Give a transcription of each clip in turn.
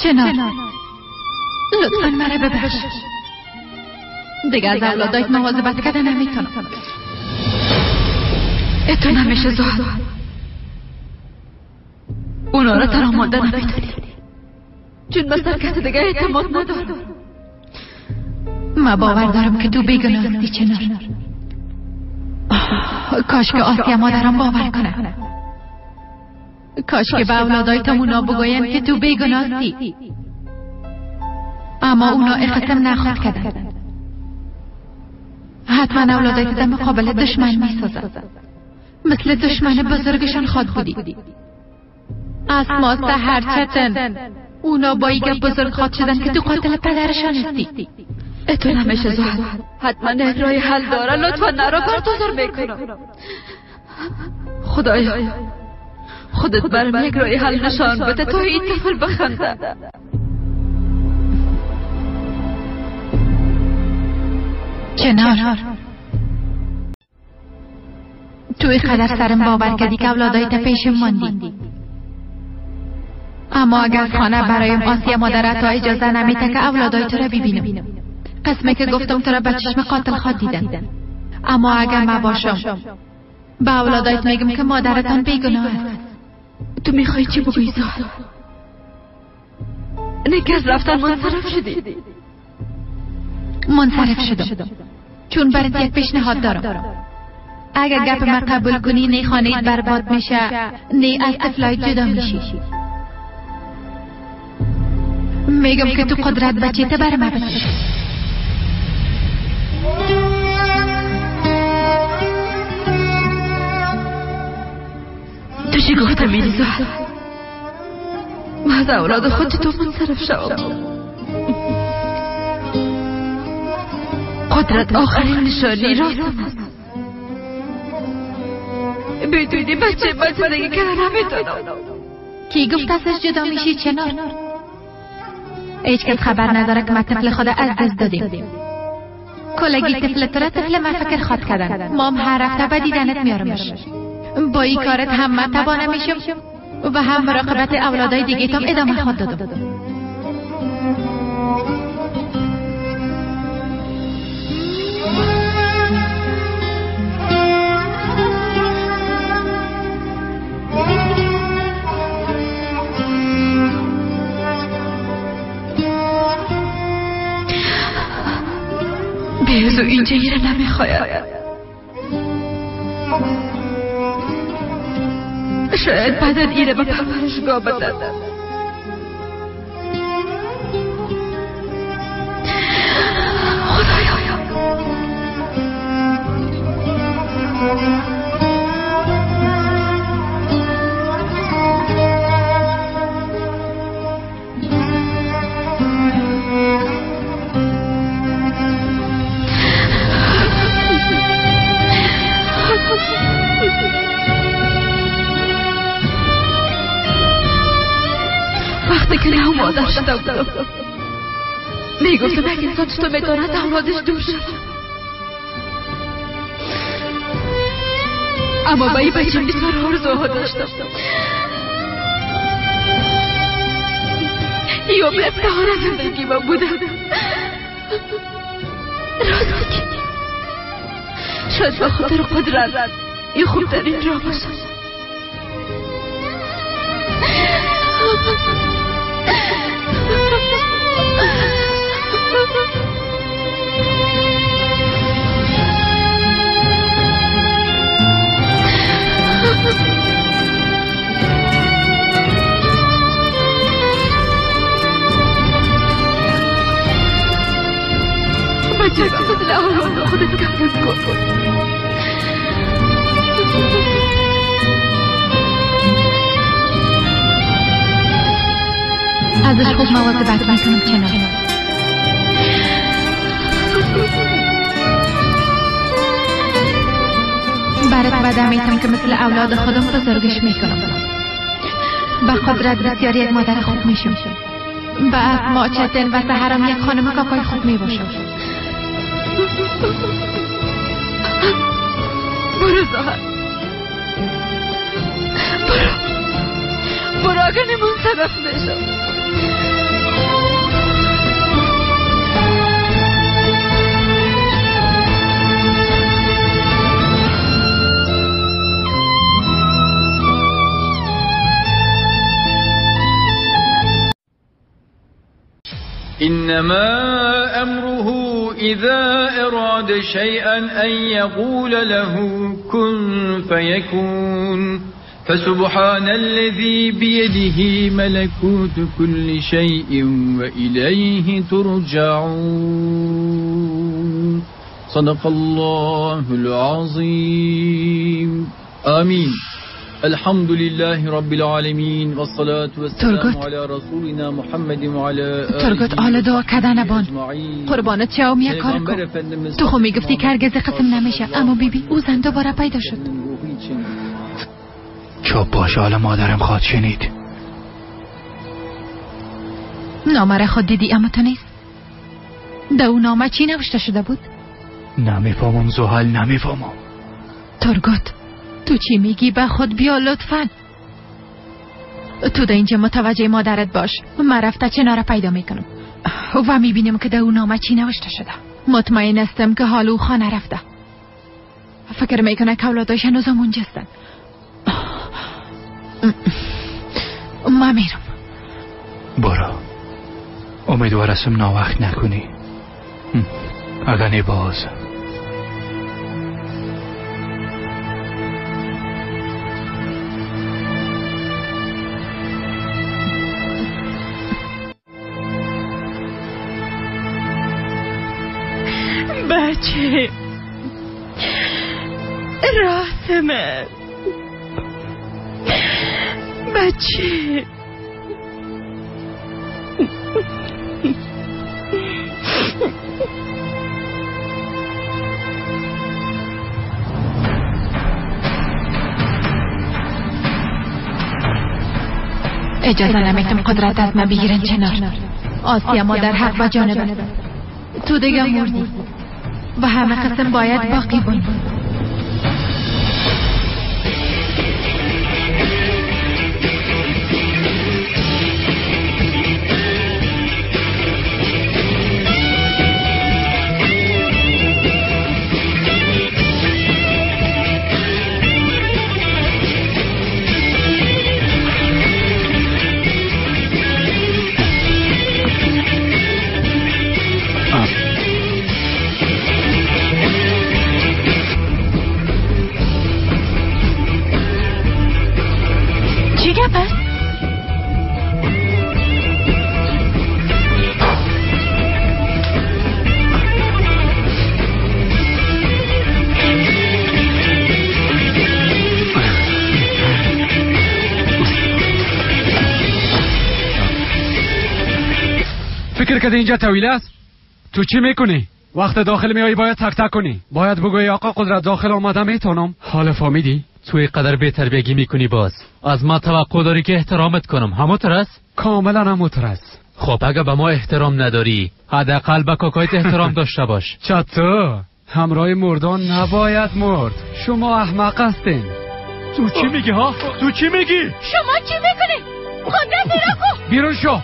چنار لطفاً مرا ببخش. دیگه از اولادایت مواظبت کردن نمیتونم. اتو نمیشه زهر. اونا را تر آماده نمیتونی، چون بسر کسی دیگه اعتماد ندارم. من باور دارم که تو بیگناه هستی چنار. کاش که آسیا مادرم باور کنه. کاش که به اولادایتم اونا بگوین که تو بیگناه هستی. اما اونا اقسم نخواد کردن. حتما اولادایت در مقابل دشمن میسازن، مثل دشمن بزرگشان خواد بودی. اسماست هرچتن اونا با ایگه بزرگ خواد شدن که تو قاتل پدرشان هستی. اتو نمیشه زهر. حتما یک رای حل داره. لطفا نرا برتازر بکنم. خدایا خودت برم یک رای حل نشان بده تا این طفل بخنده. چنار توی قدر سرم باور کردی که اولادایت پیشم ماندی. اما اگر خانه برایم آسیا مادرت تا اجازه نمیده که اولادایت را ببینم. قسمه که گفتم تو را به چشم قاتل خواد دیدن. اما اگر ما باشم به اولادایت میگم که مادرتان بیگناه است. تو میخوای چی بگویی زهر؟ نگه از رفتن منصرف شدی؟ منصرف شدم چون برات یک پیشنهاد دارم. اگر گپ ما قبول کنی نه خانه‌ات برباد میشه نه از طفلایت جدا میشی. میگم که تو قدرت بچیت بر ما بده. تو چی گفته میری زهر؟ من از اولاد خود تو منصرف شوم. قدرت آخرین نشانی راستم است. بدونی بچه من زندگی کردن نمیتونم. کی گفت ازش جدا میشی چنار؟ هیچ کس خبر نداره که ما طفل خود از دست دادیم. کلگی طفل تو را طفل من فکر خواد کردن. مام هر هفته به دیدنت میارمش. با این کارت هم من تبانه میشم و هم مراقبت اولادای دیگه تام ادامه خواد دادم. بیوزو اینجا ایره نمیخواید. شاید بعدن ایره به پرورشگاه بدن. خدایا وقتی که نه مادر شده بودم میگفتم یک انسان چطور میتواند اولادش دور شد. اما با این بچه بسیار آرزوها داشتم. یا به افتخار زندگی من بودم. راست میگی. شاید به خاطر قدرت این خوبترین راه باشم. بچه مثل آرمان خودت کفت کن. ازش خوب مواظبت میکنم چنار. برات وعده میتونم که مثل اولاد خودم بزرگش میکنم. با قدرت بسیار یک مادر خوب میشم. با اسما چتن و سهرم یک خانم کاکای خوب میباشم. برو زهر، برو اگه نمون طرف میشم. إنما أمره إذا أراد شيئا أن يقول له كن فيكون فسبحان الذي بيده ملكوت كل شيء وإليه ترجعون. صدق الله العظيم. آمين. الحمد لله رب العالمین و الصلاة والسلام علی رسولنا محمد و علی ترگت آل دعا کردن نبان قربانت شاوم یک کار کن. تو خو میگفتی که هرگز قسم نمیشه، اما بیبی او زن دوباره پیدا شد. چوب باش، حالا مادرم خواد شنید. نامه را خود دیدی اما تو نیست. در اون نامه چی نوشته شده بود؟ نمیفهمم زحل، نمیفهمم. ترگت تو چی میگی؟ به خود بیا لطفاً. تو در اینجا متوجه مادرت باش. من رفته چنا را پیدا میکنم و میبینم که در اون نامه چی نوشته شده. مطمئن استم که حال او خانه رفته. فکر میکنه که اولاداش هنوز اونجا هستن. من میرم. برو، امیدوارم ناوقت نکنی. اگه باز بچه راسمه بچه اجازه نمیتم قدرت از من بگیرن چنار. آسیا مادر حق و جانبه. تو دیگه مردی و همه قسم باید باقی بون. فکر کرده اینجا طویل است؟ تو چی میکنی؟ وقت داخل میایی باید تک تک کنی. باید بگوی آقا قدرت داخل آمده میتونم. حال فهمیدی؟ تو اینقدر بی‌تربیگی میکنی باز. از ما توقع داری که احترامت کنم. همونطور است؟ کاملا همونطور است. خب اگه به ما احترام نداری، حداقل به کاکایت احترام داشته باش. چطور؟ همراه مردان نباید مرد. شما احمق هستین. تو چی میگی ها؟ تو چی میگی؟ شما چی میکنی؟ قدرت نکو. بیرون شو.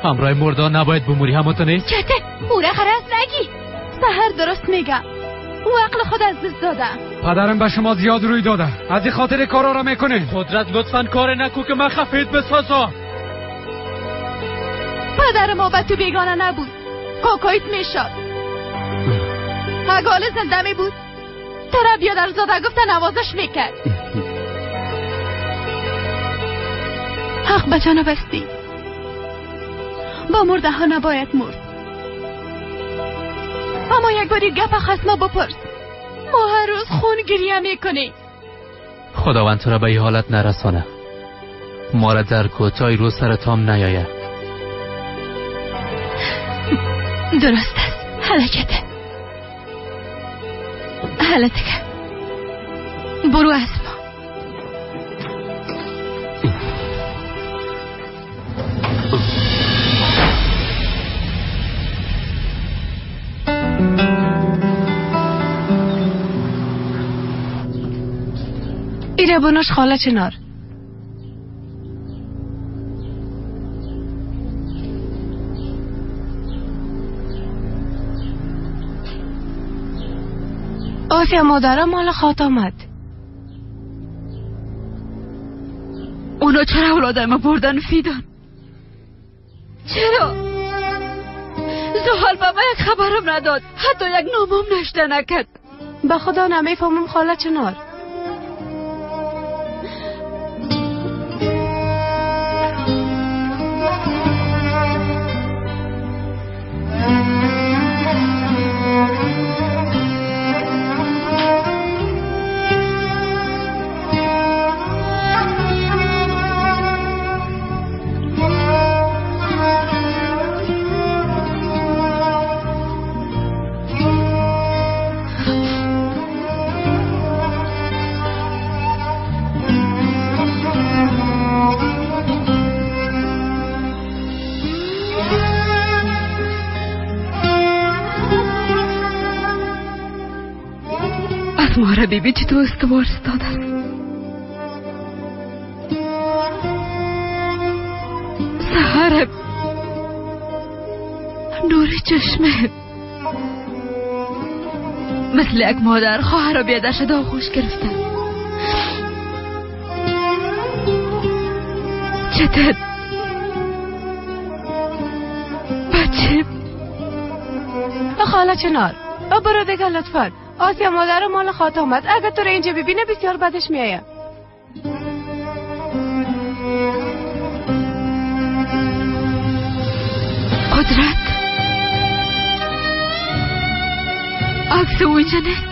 همراه مردان نباید بموری، همونطور نیست؟ چته؟ او را خرست نگی. سهر درست میگه. او عقل خود از دست داده. پدرم به شما زیاد روی داده. از این خاطر کارا را میکنین. قدرت لطفاً کار نکو که من خفیت بسازم. پدر ما به تو بیگانه نبود. کاکایت میشد. اگه زنده می بود ترا بیادر زاده گفته نوازش میکرد. حق به جانو بستی. با مرده ها نباید مرد. اما یک باری گپ خسما بپرس. ما هر روز خون گریه میکنی. خداوند تو را به این حالت نرسانه. ما را در کوتاه روز سرتام نیایه. درست است. حرکته حالتك برو اسما. ایره بناش خاله چنار. آسیا مادرم مال خات آمد. اونا چرا اولادم بردن فیدان؟ چرا؟ زحال به ما یک خبرم نداد، حتی یک نامم نشته نکرد. به خدا نمیفهمم خاله چنار. ماره بیبی چی تو استوار استاد است؟ سهر نور چشمه مثل یک مادر خواهر و بیادرش دا خوش گرفته. چطور بچه خاله چنار برو دیگه لطفا. آسیا مادر مال خاط آمد. اگه تو رو اینجا ببینه بسیار بدش میایه. قدرت عکس او اینجا نه؟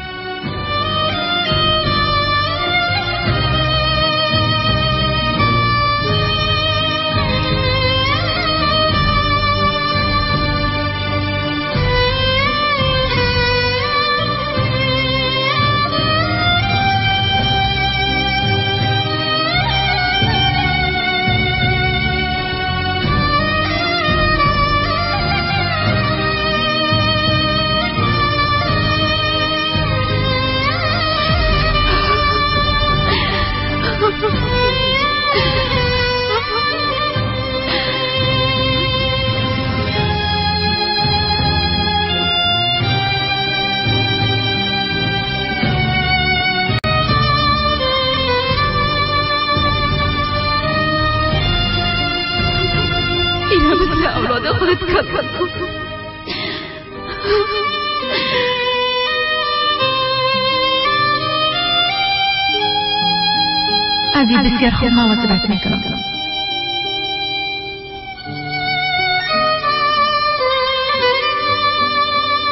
از این بسیار خوب مواظبت میکنم.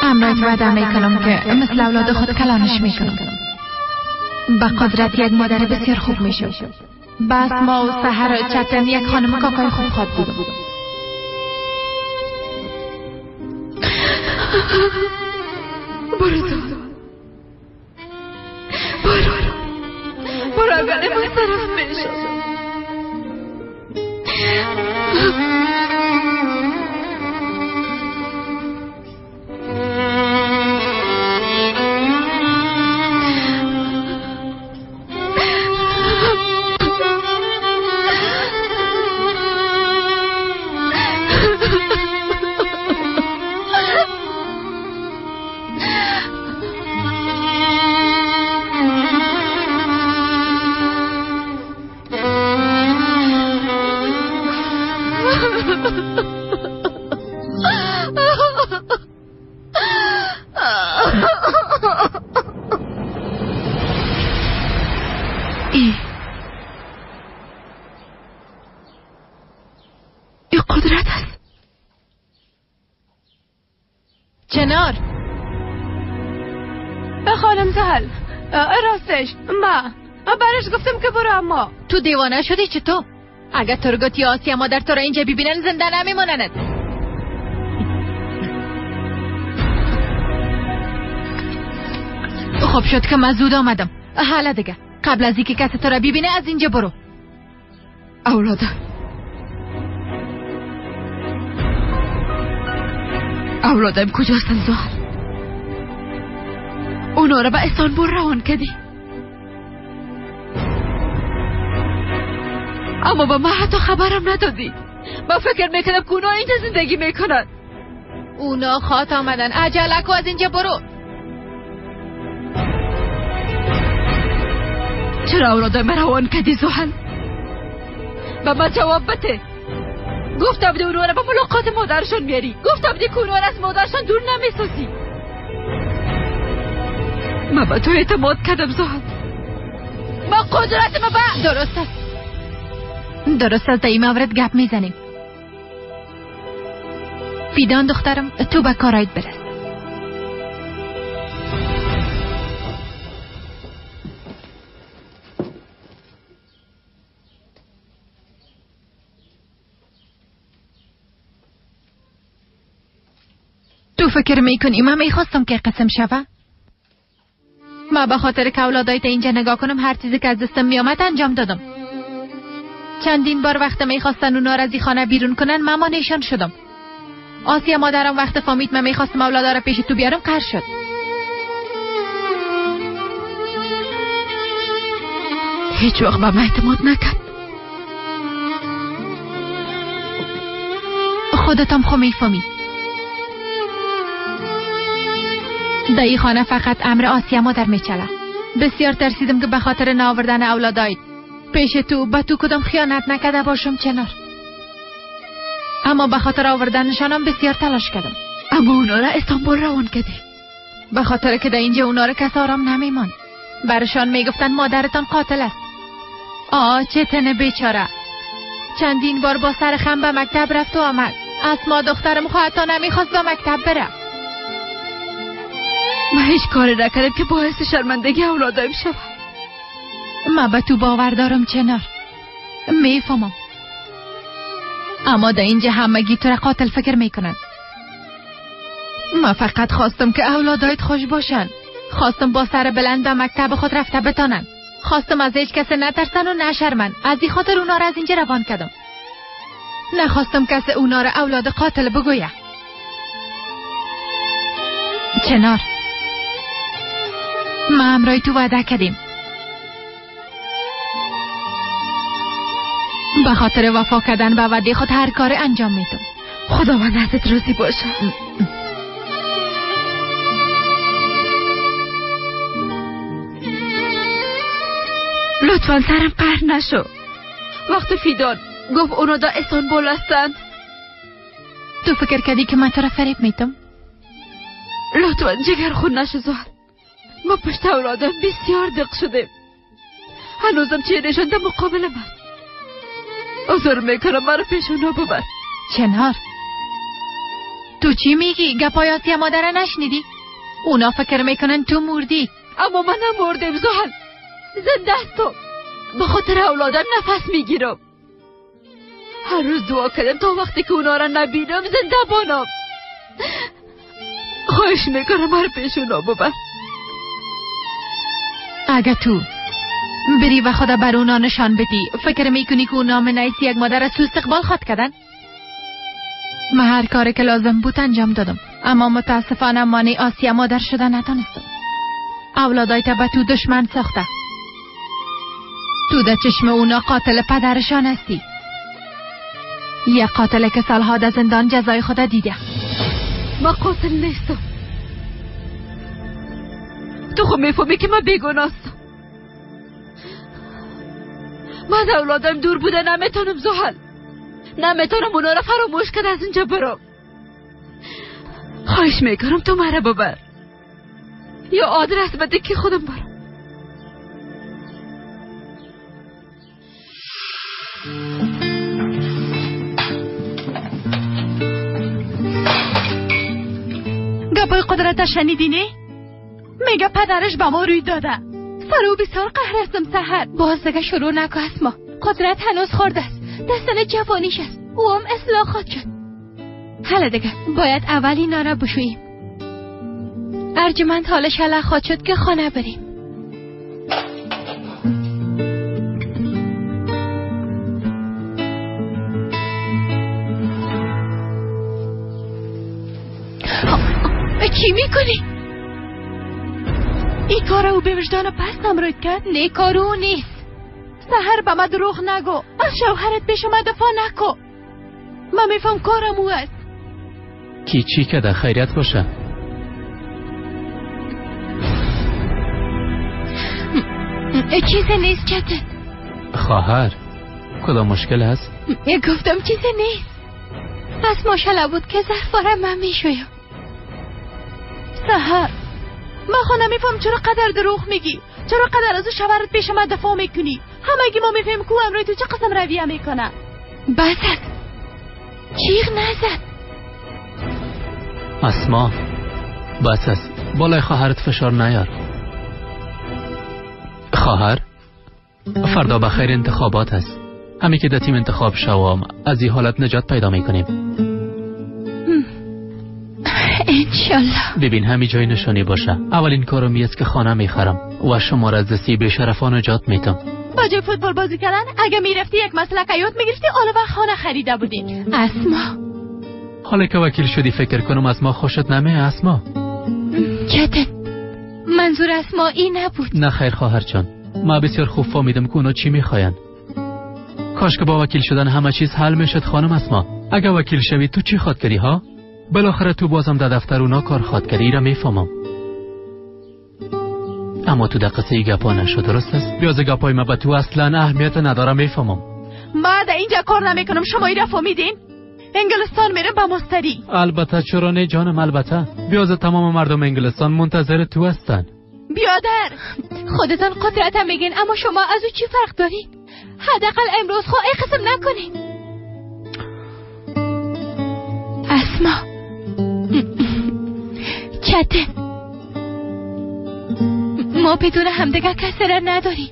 امرایت وعده میکنم که مثل اولاد خود کلانش میکنم. با قدرت یک مادر بسیار خوب میشم. بس ما و سحر چتن یک خانم کاکای خوب خواد بودم. برو اگر من طرف میشم. چنار خانم زهل راستش ما برش گفتم که برو. اما تو دیوانه شدی چطور؟ اگر تو رو گفتی آسیا مادر تو رو اینجا ببینن زنده نمیمونند. خوب شد که من زود آمدم. حالا دیگه قبل از اینکه کسی تو رو ببینه از اینجا برو. اولادم کجاستن زهر؟ اونا رو به استانبول روان کردی، اما با من حتی خبرم ندادی. من فکر میکنم که اونا اینجا زندگی میکنن. اونا خاط آمدن. عجله کو از اینجا برو. چرا اولادم روان کردی زحل؟ به من جواب بده. گفتم ده اونها را به ملاقات مادرشان میاری. گفتم ده که اونها را از مادرشان دور نمیسازی. من به تو اعتماد کردم زهل. من قدرت ما درست است در این مورد گپ میزنیم. فیدان دخترم، تو به کارایت برس. تو فکر میکنی من میخواستم که قسم شوه؟ من به خاطر که اولادایت اینجا نگاه کنم هر چیزی که از دستم میامد انجام دادم. چندین بار وقت میخواستن اونا را از این خانه بیرون کنن من مانعشان شدم. آسیا مادرم وقت فهمید من میخواستم اولادا را پیش تو بیارم قهر شد. هیچ وقت به من اعتماد نکرد. خودتم خو میفهمی. در این خانه فقط امر آسیا مادر میچله. بسیار ترسیدم که به خاطر نآوردن اولادایت پیش تو به تو کدام خیانت نکرده باشم چنار. اما به خاطر آوردنشانم بسیار تلاش کردم. اما اونا را استانبول روان کردی. به خاطر که در اینجا اونا را کس آرام نمیمان. برشان میگفتن مادرتان قاتل است. چه تنه بیچاره. چندین بار با سر خم به مکتب رفت و آمد. اسما دخترم خواهد نمیخواست به مکتب بره. من هیچ کاری نکردم که باعث شرمندگی اولادایم شود. من به تو باور دارم چنار. میفهمم. اما در اینجا همگی تو را قاتل فکر میکنن. من فقط خواستم که اولادایت خوش باشن. خواستم با سر بلند به مکتب خود رفته بتانن. خواستم از هیچ کسی نترسن و نشرمن. از این خاطر اونا را از اینجا روان کردم. نخواستم کسی اونا را اولاد قاتل بگویه. چنار، ما همراه تو وعده کردیم. به خاطر وفا کردن به وعده خود هر کار انجام میدم. خداوند ازت راضی باشه. لطفاً سرم قهر نشو. وقت فیدان گفت اونا دا استانبول هستند. تو فکر کردی که من تو را فریب میدم؟ لطفاً جگر خون نشو زهر. ما پشت اولادم بسیار دق شدیم. هنوزم چیه نشان در مقابل من. عذر میکنم مرا پیش اونا ببر. چنار، تو چی میگی؟ گپای آسیا مادر نشنیدی؟ اونا فکر میکنن تو مردی. اما من نمردم زهر. زنده هستم. به خاطر اولادم نفس میگیرم. هر روز دعا کردم تا وقتی که اونا را نبینم زنده بانم. خواهش میکنم مرا پیش اونا ببر. اگه تو بری و خدا بر اونا نشان بدی فکر میکنی که اونا منعیسی یک مادر از تو استقبال خواد کردن؟ من هر کاری که لازم بود انجام دادم، اما متاسفانه مانع آسیا مادر شدن نتونستم. اولادایت به تو دشمن ساخته. تو در چشم اونا قاتل پدرشان هستی. یه قاتل که سالها در زندان جزای خود دیده. من قاتل نیستم. تو خود میفهمی که من بیگناستم. من اولادم دور بوده نمیتونم زحل. نمیتونم اونا را فراموش کرد از اینجا برم. خواهش میکنم تو مرا ببر. یا آدرس بده که خودم برم. گپای قدرت شنیدی نه؟ میگه پدرش به ما روی داده. سر او بسیار قهر هستم سحر. باز دیگه شروع نکن اسما. قدرت هنوز خورده است. دستن جوانیش است. او هم اصلاح خواهد شد. حالا دیگه باید اول اینا را بشوییم. ارجمند حالش حالا خواهد شد که خانه بریم. چی میکنی؟ این کار او به وجدان پس نمرد کرد؟ نه کارو نیست. سحر به من دروغ نگو. از شوهرت به شما دفاع نکو. من میفهم کارم او است. کی چی که در خیریت باشه؟ چیزی نیست چطور؟ خواهر کدام مشکل هست؟ گفتم چیزی نیست. از ماشاءالله بود که ظرفارم من میشویم. سهر ما خو نمیفهم چرا قدر دروغ میگی، چرا قدر از او شوهرت پیش من دفاع میکنی. همگی ما میفهمیم که امروی تو چه قسم رویه میکنه. بسد جیغ نزد. اسما بس است، بالای خواهرت فشار نیار. خواهر فردا بخیر انتخابات است. همین که در تیم انتخاب شوام از این حالت نجات پیدا میکنیم. انشالله. ببین همین جای نشانی باشه. اولین کارم است که خانه میخرم و شما را از دستی بی‌شرفان نجات میتم. با جای فوتبال بازی کردن اگه میرفتی یک مسلک یاد میگرفتی اول وقت خانه خریده بودین. اسما حالا که وکیل شدی فکر کنم از ما خوشت نمیه اسما. چته منظور اسما این نبود. نه خیر خواهر جان، ما بسیار خوب فهمیدم که اونا چی میخواین. کاش که با وکیل شدن همه چیز حل میشد خانم اسما. اگه وکیل شوی تو چی خواد کردی ها؟ بالاخره تو بازم در دفتر اونا کار خواد کردی را میفهمم. اما تو دقیقه ای گپا نشد، درست است؟ بیاز گپای ما به تو اصلا اهمیت نداره میفهمم. ما در اینجا کار نمیکنم، شما ایره فهمیدین؟ انگلستان میرم با مستری. البته چرا نه جانم، البته. بیاز تمام مردم انگلستان منتظر تو هستن. بیادر خودتان قدرتم میگین اما شما از او چی فرق دارین؟ حداقل امروز خو ای قسم نکنین. اسما چته ما بدون همدیگر کسی را نداریم.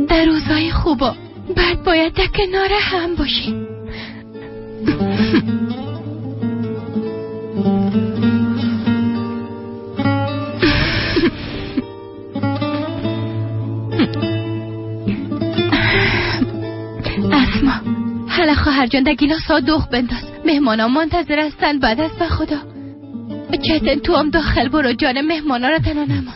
در روزهای خوبا بعد باید در کنار هم باشیم. اسما حالا خواهر جان در گیلاسا دوخ بنداز، مهمانا منتظر هستن. بعد از به خدا چتن تو هم داخل برو، جان مهمانا را تنها نمان.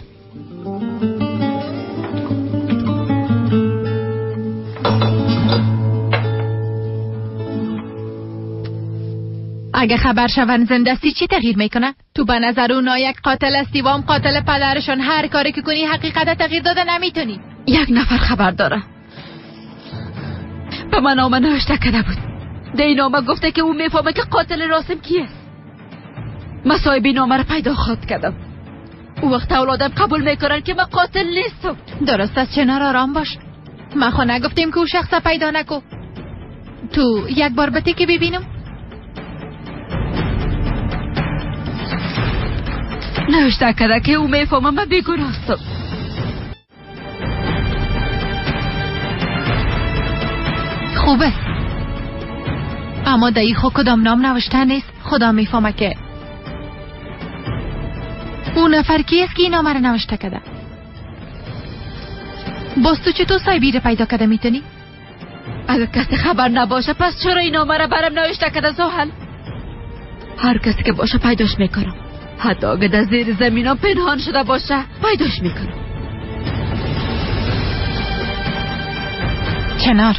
اگه خبر شون زندستی چی تغییر میکنه؟ تو به نظر اونا یک قاتل استی و هم قاتل پدرشون. هر کاری که کنی حقیقت تغییر داده نمیتونی. یک نفر خبر داره، به من نامه نوشته کرده بود. در این نامه گفته که او میفهمه که قاتل راسم کیه. مصاحب این نامه را پیدا خواهد کردم. او وقت اولادم قبول میکنن که من قاتل نیستم. درست است، چنار آرام باش. ما خو نگفتیم که او شخص پیدا نکو. تو یک بار بتی که ببینم. نوشته کرده که او میفهمه من بیگناه هستم. خوبه، اما دایی خو کدام نام نوشته نیست. خدا میفهمه که اون نفر کیست که این نامه رو نوشته کرده. باز تو چطور صاحبی رو پیدا کرده میتونی؟ اگر کسی خبر نباشه پس چرا این نامه رو برم نوشته کرده زحل؟ هر کسی که باشه پیداش میکنم، حتی اگه در زیر زمینم پنهان شده باشه پیداش میکنم. چنار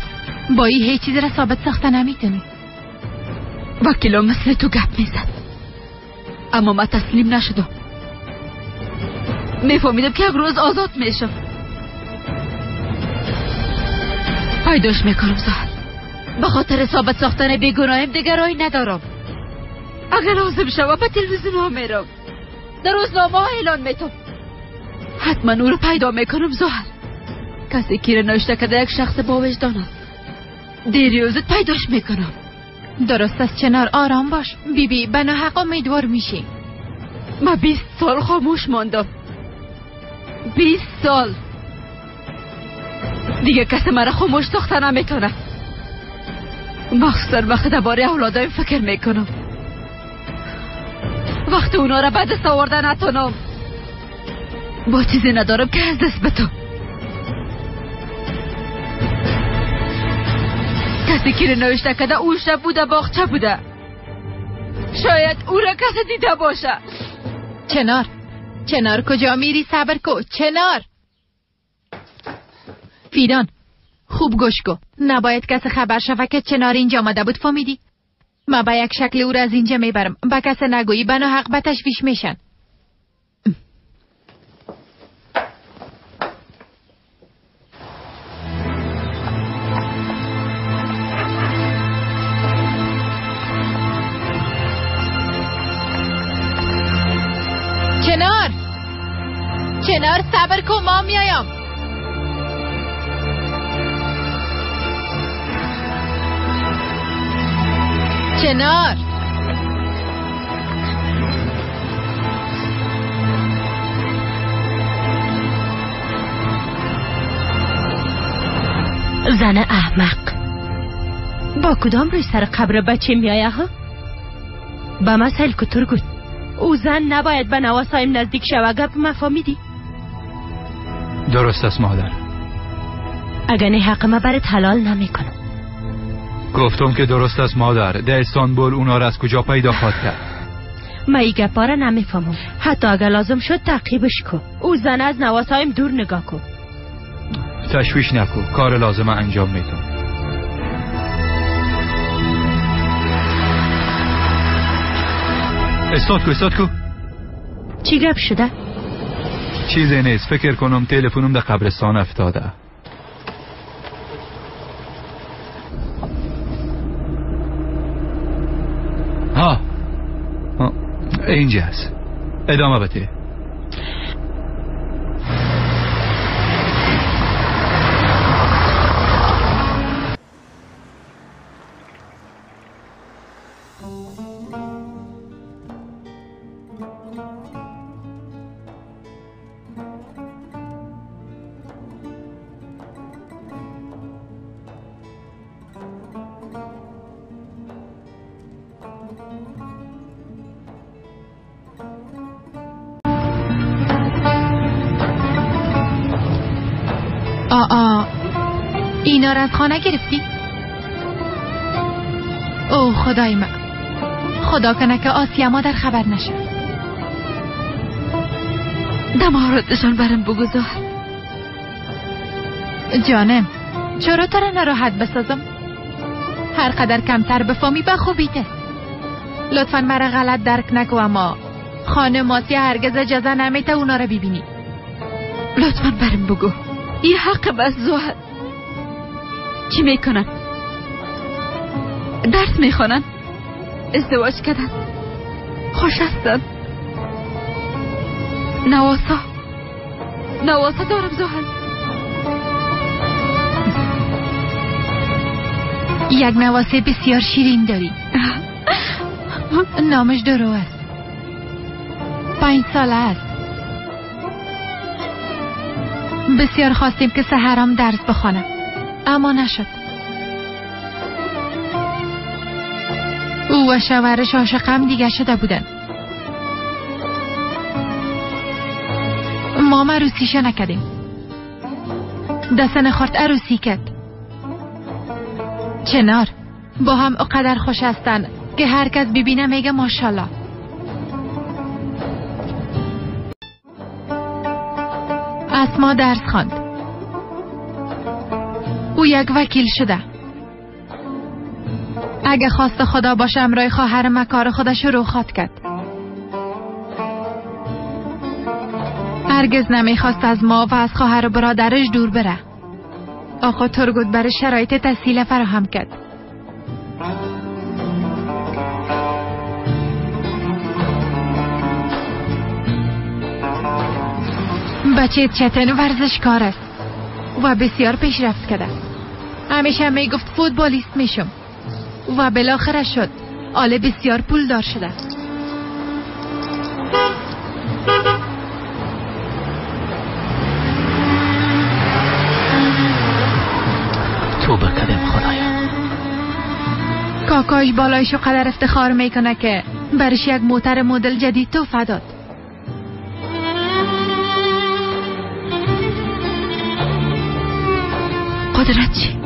با این هیچ چیزی را ثابت ساخته نمیتونی. وکیلا مثل تو گپ میزد اما من تسلیم نشدم. میفهمیدم که یک روز آزاد میشم. پیداش میکنم زهر. به خاطر ثابت ساختن بیگناهیم دیگر راهی ندارم. اگر لازم شود به تلویزیون ها میرم، در روزنامه ها اعلان میتم. حتما او رو پیدا میکنم زهر. کسی که را نوشته کرده یک شخص با وجدان است. دیری و زود پیداش میکنم. درست است چنار، آرام باش. بیبی به ناحق امیدوار میشی. من 20 سال خاموش ماندم. 20 سال دیگه کسی مرا خاموش ساخته نمیتونه. مخصوصا وقت درباره اولادایم فکر میکنم. وقت اونا را به دست آورده نتونم. با چیزی ندارم که از دست بتم. کسی که نوشته کده اون شب بوده باغچه بوده. شاید او را کسی دیده باشه. چنار کجا میری؟ صبر کو چنار. فیدان خوب گوش کو. نباید کسی خبر شوه که چنار اینجا آمده بود، فهمیدی؟ من با یک شکل او را از اینجا میبرم. با کسی نگویی، به ناحق به تشویش میشن. چنار صبر کن، ما میایم. چنار زن احمق، با کدام روی سر قبر بچه میایه ها؟ با مسائل کتر گود او زن نباید به نواسایم نزدیک شوه. گپ مفهمیدی؟ درست است مادر. اگر نه حق ما برات حلال نمیکنم. گفتم که درست است مادر. در استانبول اونا را از کجا پیدا خواهد کرد؟ ما ای گپا را نمیفهمم. حتی اگر لازم شد تعقیبش کن. او زن از نواسایم دور نگاه کن. تشویش نکن، کار لازمه انجام میدم. استاد کو چی گپ شده؟ چیزی نیست، فکر کنم تلفنم در قبرستان افتاده. ها اینجاست. ادامه بده. اینا را از خانه گرفتی؟ اوه خدای من، خدا کنه که آسیا مادر خبر نشه. دماغتشان برم بگذار. جانم چرا تو را ناراحت بسازم؟ هر قدر کمتر بفهمی به خوبیته. لطفا مرا غلط درک نکو، اما خانم آسیا هرگز اجازه نمیته اونا را ببینی. لطفا برم بگو، این حق بس زوهد. چی میکنن؟ درس میخوانن؟ ازدواج کردن؟ خوش هستن؟ نواسا دارم زوهل. یک نواسه بسیار شیرین داری. نامش درو است. 5 ساله است. بسیار خواستیم که سحرام درس بخوانه اما نشد. او و شوهرش عاشقم دیگه شده بودن. ما عروسیشو نکردیم. دستن خورد عروسی کرد. چنار با هم اقدر خوش هستن که هر کس ببینه میگه ماشاءالله. اسما درس خواند. او یک وکیل شده. اگه خواست خدا باشه امرای خواهر ما کار خودش رو خواهد کرد. هرگز نمیخواست از ما و از خواهر و برادرش دور بره. آقا ترگوت برای شرایط تحصیل فراهم کرد. بچه چتن ورزشکار است و بسیار پیشرفت کرده. همیشه میگفت فوتبالیست میشم و بالاخره شد. حالا بسیار پولدار شده. توبه کردم خدایا. کاکاش بالایشو قدر افتخار میکنه که برش یک موتر مدل جدید تحفه داد. قدرت چی؟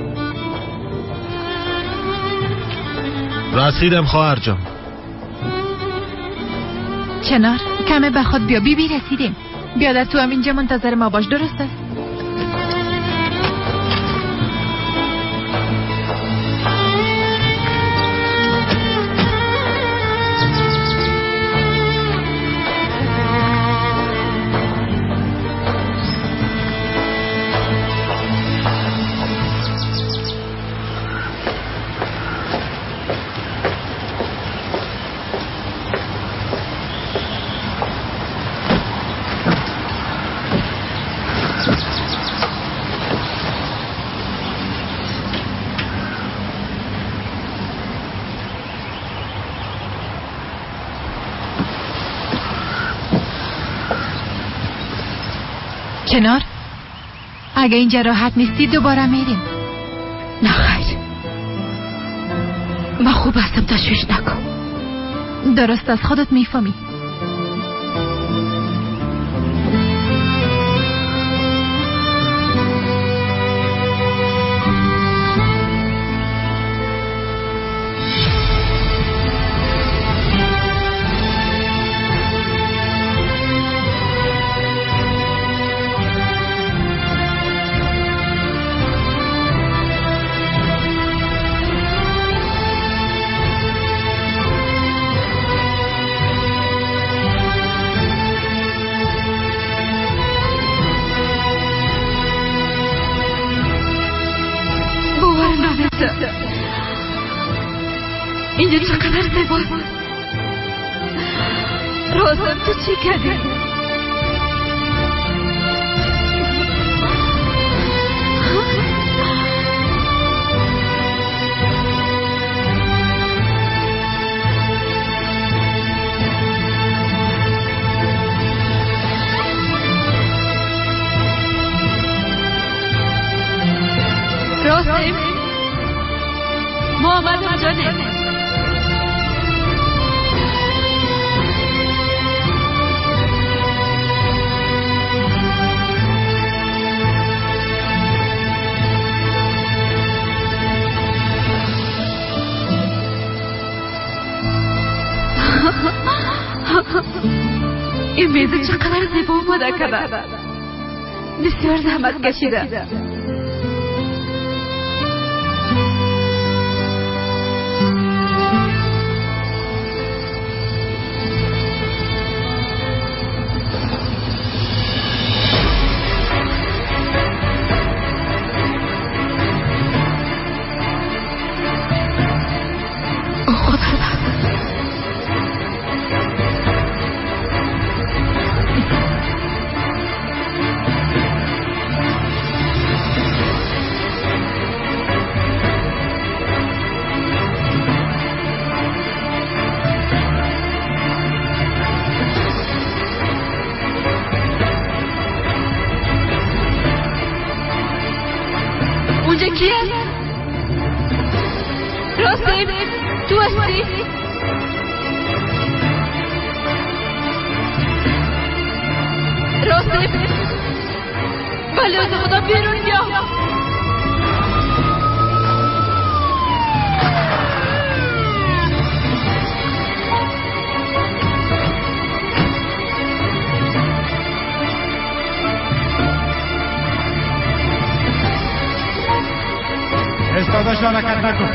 رسیدم خواهر جان. چنار کمه به خود بیا. بی رسیدیم. بیادر تو هم اینجا منتظر ما باش. درست است؟ چنار اگه اینجا راحت نیستی دوباره میریم. نه خیر، من خوب هستم، تشویش نکن. درست از خودت میفهمی. اینجا چقدر زیباست. رازم تو چی کردی؟ رازم ما آمدم جانم. این میزه چقدر زیبا اومده کرده. بسیار زحمت کشیده. اونجا کیه؟ راستی تو هستی؟ راستی بله از خدا بیرون بیا. استاداش را حرکت نکن.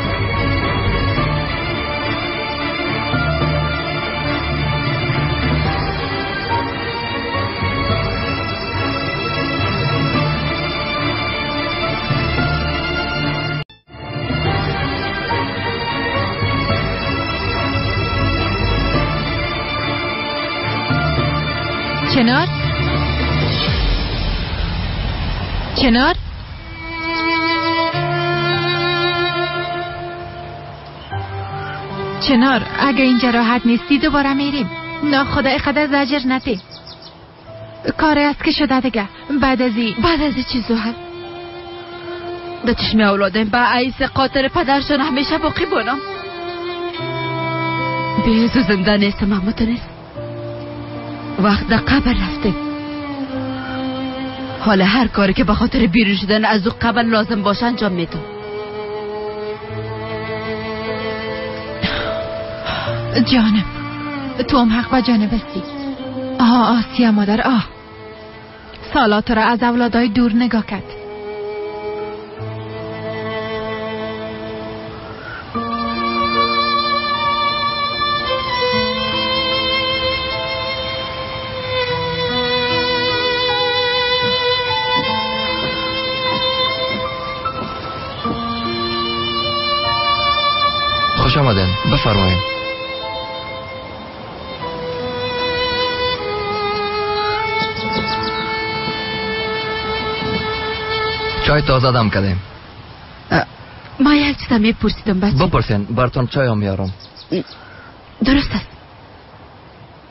چنار؟ چنار؟ چنار اگه اینجا راحت نیستی دوباره میریم. ناخدا اقدر زجر نتی. کاری است که شده دیگه. بعد از چی زهر؟ به چشم اولادم با عیس قاتل پدرشان همیشه باقی بانم. بیزو زنده نیستم، اما تو نیست. وقت در قبر رفتیم. حالا هر کاری که به خاطر بیرون شدن از او قبر لازم باشه انجام میدم. جانم تو هم حق با جانب هستی. آسیا مادر سالات را از اولادای دور نگاه کرد. خوش آمدین، بفرمایید. چای تازه دم کردیم. ما یک چیزا میپرسیدم بچه. بپرسین، براتون چای هم میارم. درست است.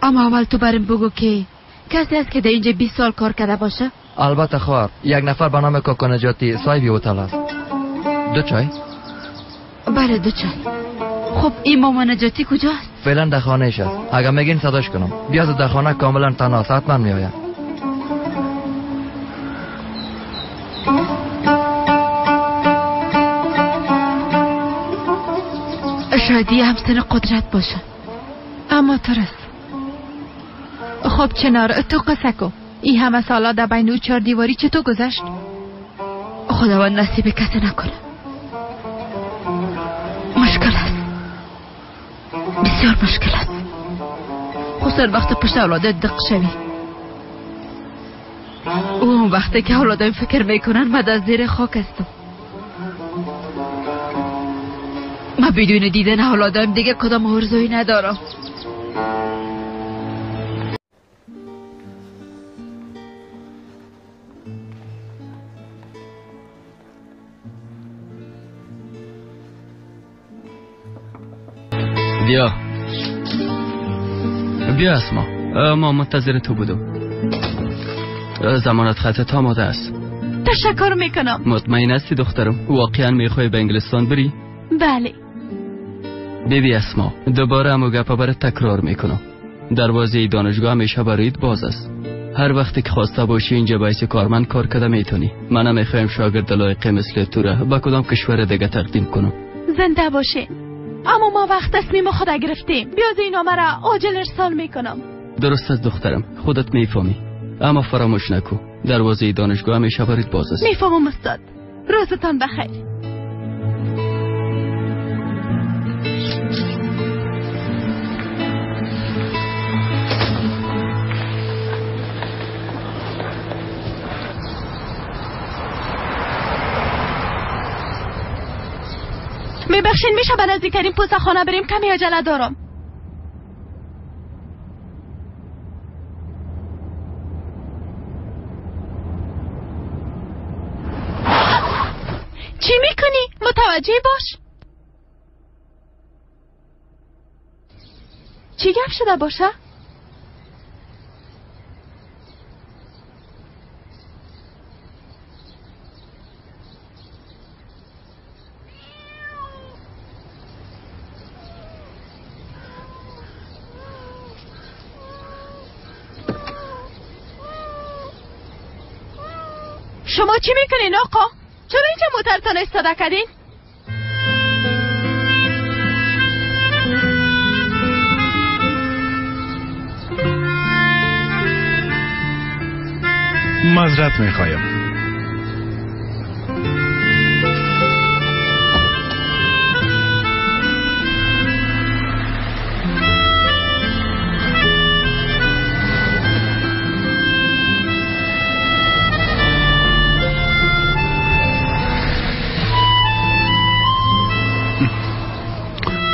اما اول تو برام بگو که کسی است که در اینجا 20 سال کار کرده باشه؟ البته خواهر، یک نفر به نام کاکا نجاتی صاحب هتل است. 2 چای؟ بله 2 چای. خب این ماما نجاتی کجاست؟ فعلا در خانه‌اش است. اگر میگین صداش کنم. بیاد در خانه کاملا تنها است، حتما میآید. شاید همسن قدرت باشه، اما ترس. خب چنار تو قصه کو. این همه سالا در بین او 4 دیواری چطور گذشت؟ خداوند نصیب کسی نکنه. مشکل است، بسیار مشکل است، خصوصا وقت پشت اولادت دق شوی. اون وقتی که اولادم فکر میکنن من در زیر خاک هستم. من بدون دیدن اولادم دیگه کدام آرزویی ندارم. بیا اسما، ما منتظر تو بودم. ضمانت خطت آماده است. تشکر میکنم. مطمئن هستی دخترم واقعا میخوای به انگلستان بری؟ بله. بیبی اسما، دوباره همو گپا برات تکرار میکنم. دروازه دانشگاه همیشه برایت باز است. هر وقتی که خواسته باشی اینجا باعث کارمند کار کده میتونی. منم میخوایم شاگرد لایق مثل تو را به کدام کشور دیگه تقدیم کنم. زنده باشه. اما ما وقت تصمیم خود گرفتیم. بیاد این نامه را عاجل ارسال میکنم. درست است دخترم، خودت میفهمی. اما فراموش نکو دروازه دانشگاه همیشه برایت باز است. میفهمم استاد. روزتان بخیر. میبخشین میشه به نزدیکترین پوستخانه بریم؟ کمی عجله دارم. چی میکنی؟ متوجه باش. چی گپ شده باشه؟ شما چی میکنین آقا؟ چرا اینجا موترتان استاده کردین؟ معذرت میخوایم.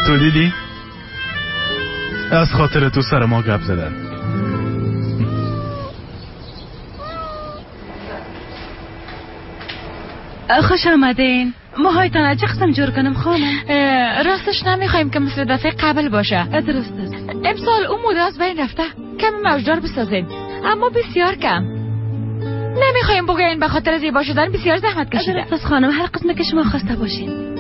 تو دیدی؟ از خاطر تو سر ما گپ زدن. خوش آمدین. موهایتان از چه قسم جور کنم خانم؟ راستش نمیخوایم که مثل دفعه قبل باشه. درست است. امسال اون موده از بین رفته. کمی موجدار بسازین، اما بسیار کم. نمیخوایم بگوین به خاطر زیبا شدن بسیار زحمت کشیده. درست است خانم، هر قسم که شما خواسته باشین.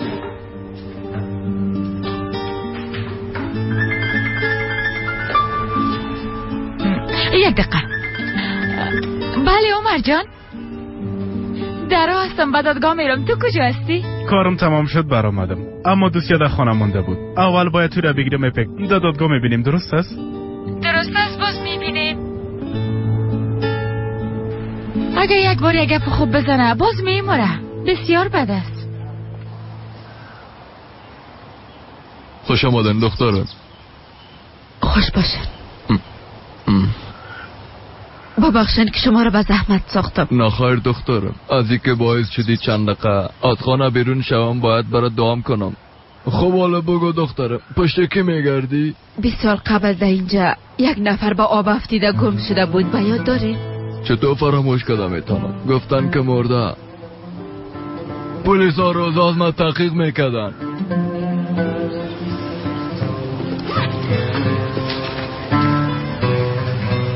یک دقیقه. بله عمر جان، درا هستم، به دادگاه میرم. تو کجا هستی؟ کارم تمام شد برآمدم، اما دوسیا در خانه مونده بود. اول باید تو را بگیرم اپک در دادگاه میبینیم. درست است؟ درست است، باز میبینیم. اگه یک بار یک گپ خوب بزنه باز میموره. بسیار بد است. خوش آمدن دخترم. خوش باشن. ببخشن که شما رو به زحمت ساختم. نخیر دخترم، از اینکه باعث شدی چند دقیقه از خانه بیرون شوم باید برات دعام کنم. خب حالا بگو دخترم، پشت کی میگردی؟ 20 سال قبل در اینجا یک نفر با آب افتیده گم شده بود، به یاد داری؟ چطور فراموش کردم میتونم؟ گفتن که مرده. پلیس ها روز از من تحقیق میکردن.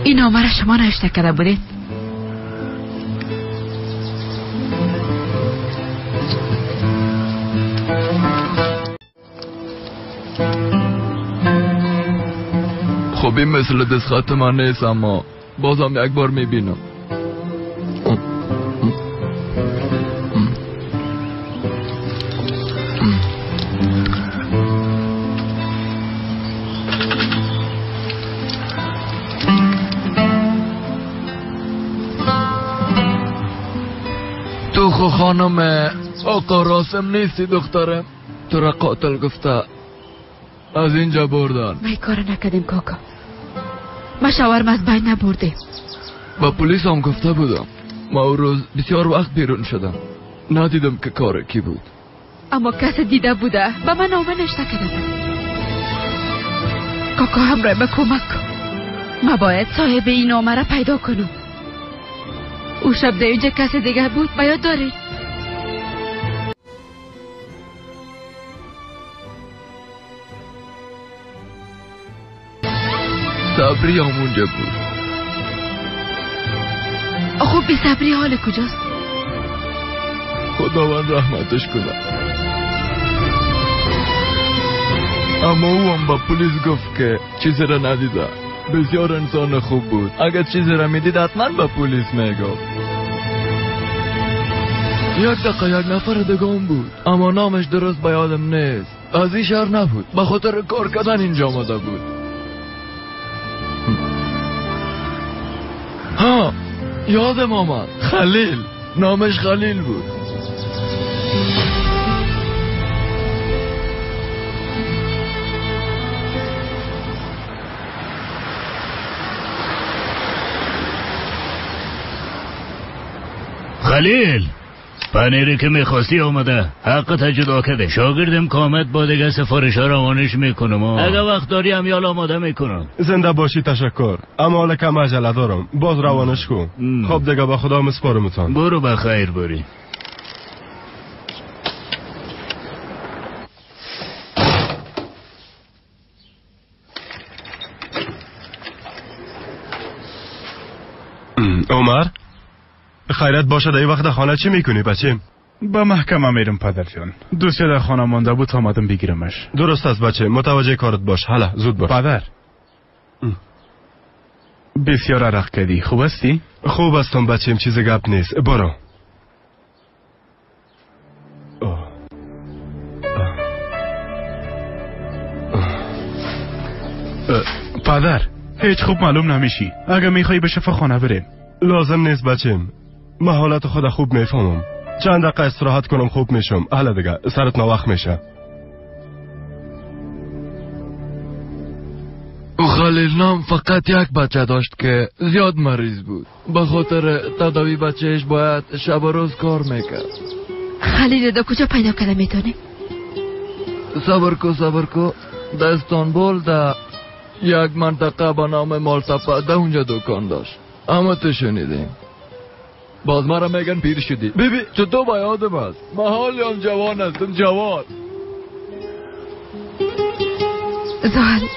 این نامه را شما نوشته کرده بودید؟ ببین مثل دست خط من نیست، اما بازم یک بار میبینم. تو خو خانم آقا راسم نیستی دخترم؟ تو را قاتل گفته از اینجا بردن. ما کار نکردیم کاکا، ما شاورم از بین نبردیم. با پلیس هم گفته بودم. ما او روز بسیار وقت بیرون شدم، ندیدم که کار کی بود. اما کس دیده بوده، با من نامه نشته کرده. کاکا همراه به کمک کن، ما باید صاحب این نامه را پیدا کنم. او شب در اینجا کس دیگه بود، باید دارید. صبری هم اونجا بود. خب بی صبری حال کجاست؟ خداوند رحمتش کنه. اما او هم با پلیس گفت که چیزی را ندیده. بسیار انسان خوب بود. اگر چیزی را میدید حتما با پلیس میگفت. یک دقیقه یک نفر دگام بود، اما نامش درست به یادم نیست. از این شهر نبود، به خاطر کار کردن اینجا آمده بود. ها، یادم آمد، خلیل. نامش خلیل بود. خلیل، پنیری که میخواستی آمده. حقت جدا کده. شاگردم کامت با دیگه سفارش ها روانش میکنم. اگه وقت داری امیال آماده میکنم. زنده باشی، تشکر. اما حالا کم عجله دارم، باز روانش کن. خب دیگه به خدا مسپارمتان. برو بخیر بری. عمر، خیرت باشه. در این وقت خانه چی میکنی بچیم؟ با محکمه میرم پدر جان. دوستی در خانه مانده بود، آمدم بگیرمش. درست است بچه، متوجه کارت باش. حالا زود باش. پدر، بسیار عرق کردی. خوب هستی؟ خوب هستم بچیم، چیز گپ نیست. برو. پدر، هیچ خوب معلوم نمیشی. اگه میخوایی به شفاخانه بریم. لازم نیست بچیم، من حالت خود خوب میفهمم. چند دقیقه استراحت کنم خوب میشم. حالا دیگه سرت ناوقت میشه. او خلیل نام فقط یک بچه داشت که زیاد مریض بود. به خاطر تداوی بچهش باید شب و روز کار میکرد. خلیل دا کجا پیدا کرده میتونی؟ صبر کو. در استانبول در یک منطقه به نام مالتپه در اونجا دکان داشت. اما تو شنیدیم. باز مرا میگن پیر شدی. ببین چطور با یادم است. من حالی هم جوان هستم، جوان. زحل،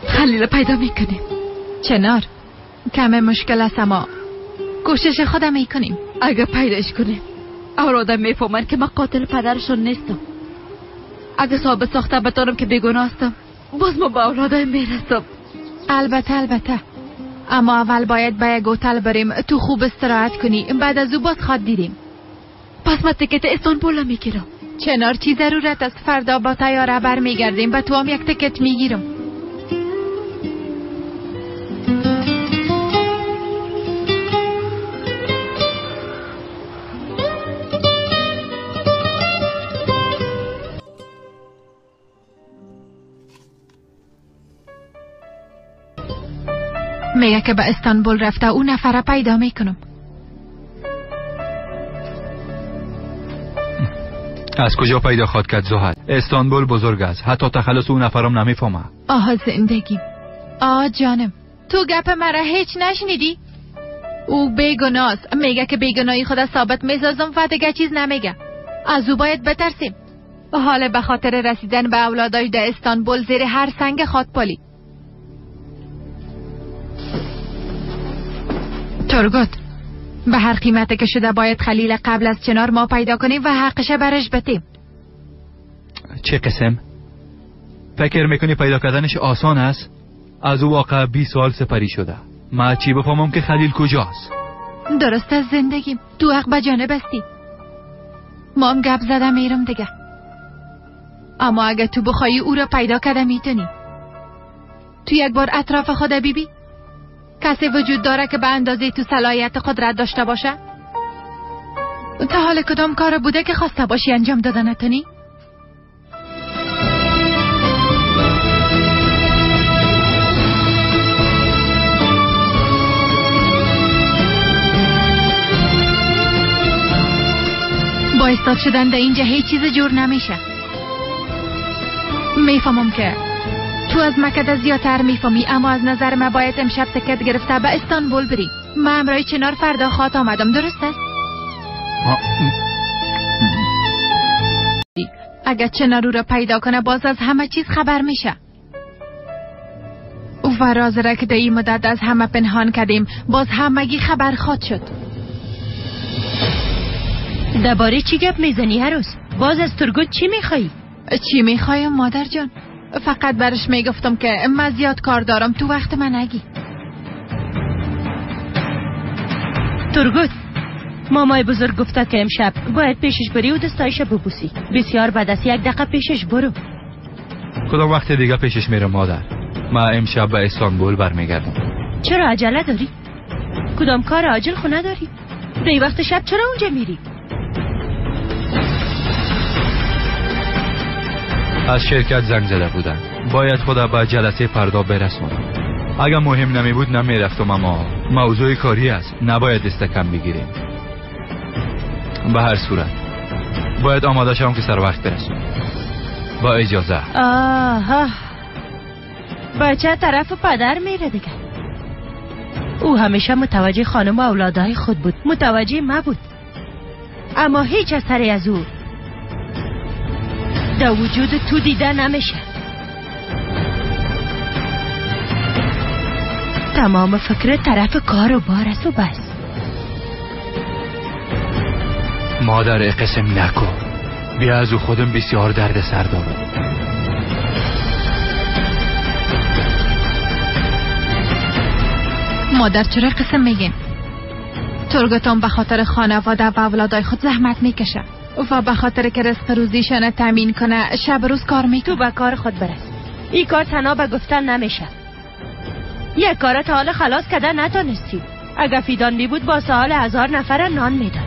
خلیل پیدا میکنیم. چنار، کم مشکل است اما کوشش خودم میکنیم. اگه پیداش کنیم آدم میفهمن که من قاتل پدرشون نیستم. اگه ثابت ساخته بتانم که بیگناه هستم، باز ما به اولادم میرسم. البته اما اول باید به یک هتل بریم، تو خوب استراحت کنی، بعد از او باز خواد دیدیم. پس من تکت استانبول میگیرم. چنار، چی ضرورت است؟ فردا با طیاره برمیگردیم، با تو هم یک تکت میگیرم. میگه که به استانبول رفته، اون نفره پیدا میکنم. از کجا پیدا خواد کرد زحل؟ استانبول بزرگ است، حتی تخلص اون نفرم نمیفهمه. زندگی. جانم، تو گپ مرا هیچ نشنیدی؟ او بیگناست. میگه که بیگناهی خود ثابت میسازم و دیگه چیز نمیگه. از او باید بترسیم. حالا به خاطر رسیدن به اولاداش در استانبول زیر هر سنگ خود پالی. ترگوت، به هر قیمتی که شده باید خلیل قبل از چنار ما پیدا کنیم و حقش برش بتیم. چه قسم؟ فکر میکنی پیدا کردنش آسان است؟ از او واقعا 20 سال سپری شده. ما چی بفهمم که خلیل کجاست؟ درست از زندگیم تو حق به جانب استی. ما هم گپ زدم میرم دیگه. اما اگه تو بخوای او را پیدا کرده میتونی. تو یک بار اطراف خود بیبی کسی وجود داره که به اندازه تو صلاحیت قدرت داشته باشه؟ تا حال کدام کار بوده که خواسته باشی انجام داده نتونی؟ با استاد شدن در اینجا هیچ چیز جور نمیشه. میفهمم که تو از مکه زیادتر میفهمی، اما از نظر من باید امشب تکت گرفته به استانبول بری. من امرای چنار فردا خواهد آمدم، درست است؟ اگر چنار رو پیدا کنه باز از همه چیز خبر میشه. و راز را که در این مدت از همه پنهان کردیم باز همگی خبر خواهد شد. درباره چی گپ میزنی هروز؟ باز از ترگوت چی میخوایی؟ چی میخوایم مادر جان؟ فقط برش میگفتم که من زیاد کار دارم، تو وقت من نگی. ترگوت، مامای بزرگ گفته که امشب باید پیشش بری و دستایش ببوسی. بسیار بعد از 1 دقیقه پیشش برو. کدام وقت دیگه پیشش میرم مادر؟ من امشب به استانبول برمیگردم. چرا عجله داری؟ کدام کار عاجل خو نداری؟ دی وقت شب چرا اونجا میری؟ از شرکت زنگ زده بودن، باید خدا به جلسه فردا برسونم. اگر مهم نمی بود نمیرفتم، اما موضوع کاری است، نباید استکم بگیریم. به هر صورت باید آماده شوم که سر وقت برسونم. با اجازه. آها، بچه طرف پدر میره دیگه. او همیشه متوجه خانم و اولادهای خود بود، متوجه ما بود، اما هیچ اثری از او در وجود تو دیده نمیشه. تمام فکر طرف کار و بار است و بس. مادر قسم نکن، بیا از او خودم بسیار درد سر دارم. مادر چرا قسم میگین؟ ترگتان به خاطر خانواده و اولادای خود زحمت میکشه و به خاطر که رزق روزیشان تامین کنه شب روز کار میکنه. تو به کار خود برس. این کار تنها به گفتن نمیشه. یک کار تا حال خلاص کده نتونستی. اگه فیدان می بود با سال 1000 نفر نان میدن.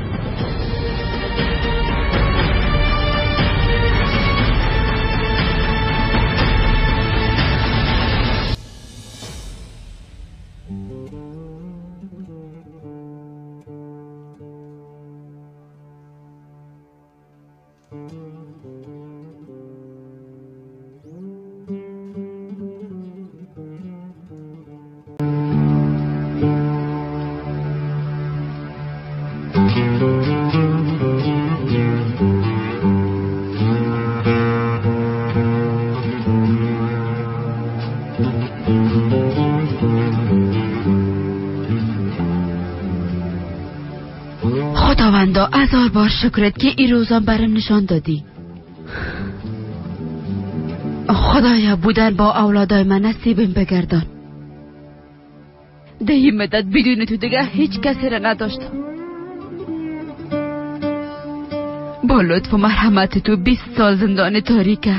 خداوندا 1000 بار شکرت که این روزان برم نشان دادی. خدایا بودن با اولادای من نصیبم بگردان. ده این مدت بدون تو دیگه هیچ کسی را نداشتم. با لطف و مرحمت تو 20 سال زندان تاریکه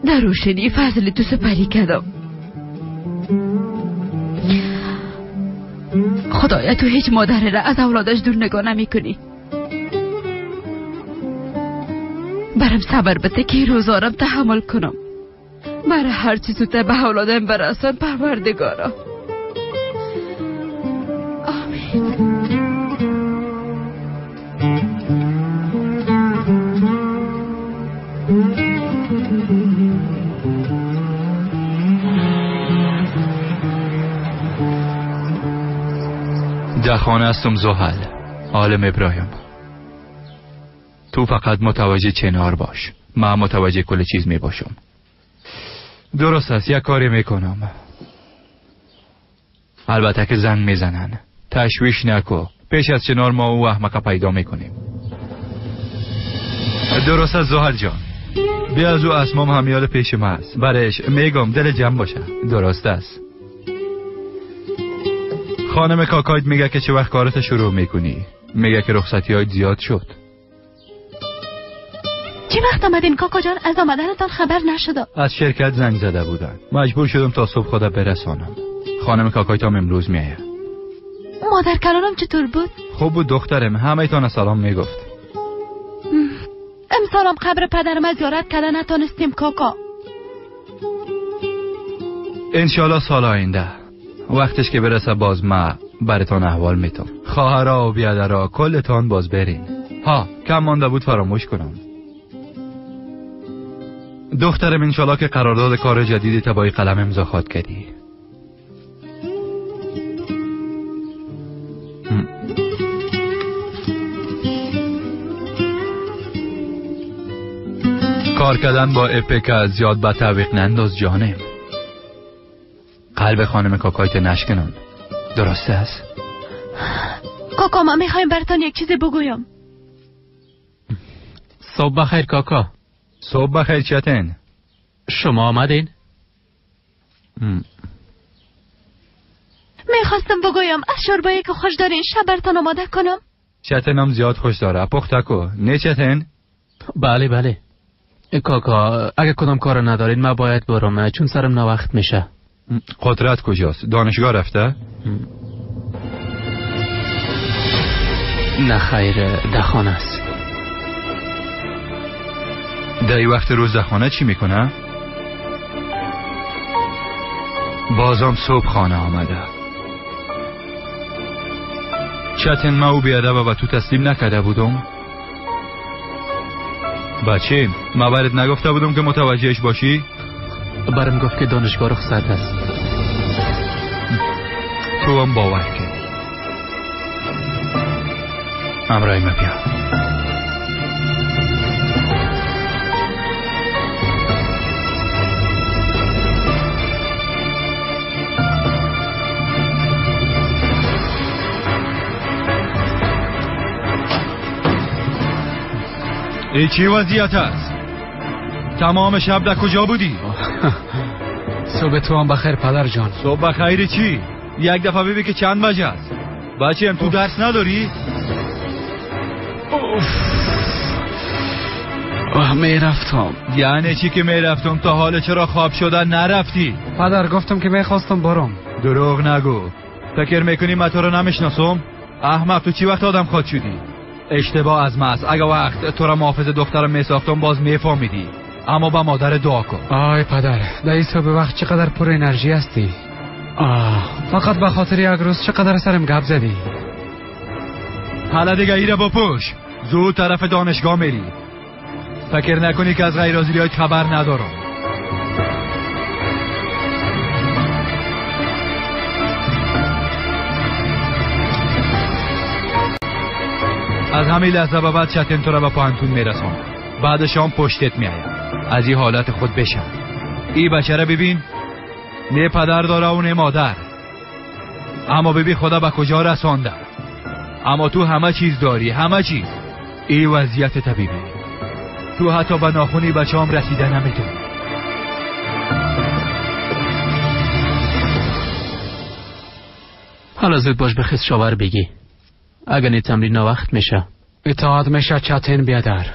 در روشنی فضل تو سپری کردم. خدایا تو هیچ مادر را از اولادش دور نگاه نمی کنی. برم صبر بده که روزارم تحمل کنم. برای هر چیز زودتر به اولادم برسن پروردگارا. آمین. در خانه هستم زحل، عالم ابراهیم. تو فقط متوجه چنار باش، من متوجه کل چیز می باشم. درست است، یک کاری میکنم. البته که زنگ میزنن، تشویش نکو. پیش از چنار ما او احمقه پیدا میکنیم. درست است زحل جان. بیا از او اسمام همیال پیش ما است. برش میگم دل جمع باشه. درست است. خانم کاکایت میگه که چه وقت کارت شروع میکنی؟ میگه که رخصتی های زیاد شد. چه وقت آمدین کاکا جان؟ از آمدنتان خبر نشد. از شرکت زنگ زده بودن. مجبور شدم تا صبح خدا برسانم. خانم کاکایت هم امروز میایه. مادر کلانم چطور بود؟ خوب بود دخترم. همه تان سلام میگفت. امسالم قبر پدرم از زیارت کردن نتونستیم کاکا. انشالله سال آینده وقتش که برسه باز ما براتون احوال میتم. خواهرها و بیادرها کلتان باز برین. ها کم مانده بود فراموش کنم. دخترم انشالله که قرارداد کار جدیدی تبای قلم امضا خواد کردی. کار کردن با اپک زیاد به تعویق ننداز جانم. قلب خانم کاکایت نشکنن. درسته است؟ کاکا ما میخوایم براتون یک چیزی بگویم. صبح بخیر کاکا. صبح بخیر چتن. شما آمدین؟ میخواستم بگویم از شوربایی که خوش دارین شب براتون آماده کنم. چتنم زیاد خوش داره. پخته کو. نه چتن؟ بله بله. کاکا اگه کدام کار ندارین ما باید برم چون سرم نوقت میشه. قدرت کجاست؟ دانشگاه رفته؟ نه خیر دخانه است. در این وقت روز دخانه چی میکنه؟ بازم صبح خانه آمده. چتن ما او بیادب و تو تسلیم نکرده بودم. بچه ما برات نگفته بودم که متوجهش باشی؟ برم گفت که دانشگاه رخصت است. تو هم باور کن. امرای ما بیا. ای چی وضعیت است؟ تمام شب در کجا بودی؟ صبح تو هم بخیر پدر جان. صبح بخیر چی؟ یک دفعه ببین که چند بجه است. بچه هم تو درس نداری؟ میرفتم. یعنی چی که میرفتم؟ تا حال چرا خواب شده نرفتی؟ پدر گفتم که میخواستم برم. دروغ نگو. فکر میکنی من تو رو نمیشناسم؟ احمق تو چی وقت آدم خود شدی؟ اشتباه از ماست. اگه وقت تو را محافظ دخترم میساختم باز میفهمیدی. اما با مادر دعا کن. آی پدر در این صبح وقت چقدر پر انرژی هستی. فقط به خاطر یک روز چقدر سرم گپ زدی. حالا دیگه ایره بپوش. زود طرف دانشگاه میری. فکر نکنی که از غیر حاضری‌های خبر ندارم. از همین لحظه به بعد چتن تو را به پانتون میرسان. بعد شام پشتت میایم. از این حالت خود بشم. این بچه را ببین. نه پدر داره و نه مادر. اما ببین خدا به کجا رسانده. اما تو همه چیز داری. همه چیز. این وضعیت طبیعی. تو حتی به ناخونی بچه هم رسیده نمیتونی. حالا زود باش به خیز شاور بگی. اگر نی تمرین وقت میشه. اطاعت میشه چتن بیادر.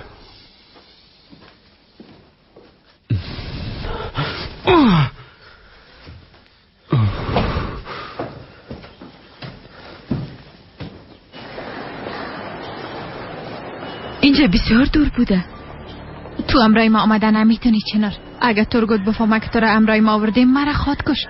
اینجا بسیار دور بوده. تو امرای ما آمده نمیتونی چنار. اگه ترگوت بفهمه که تو را امرای ما آوردیم مرا خود کشت.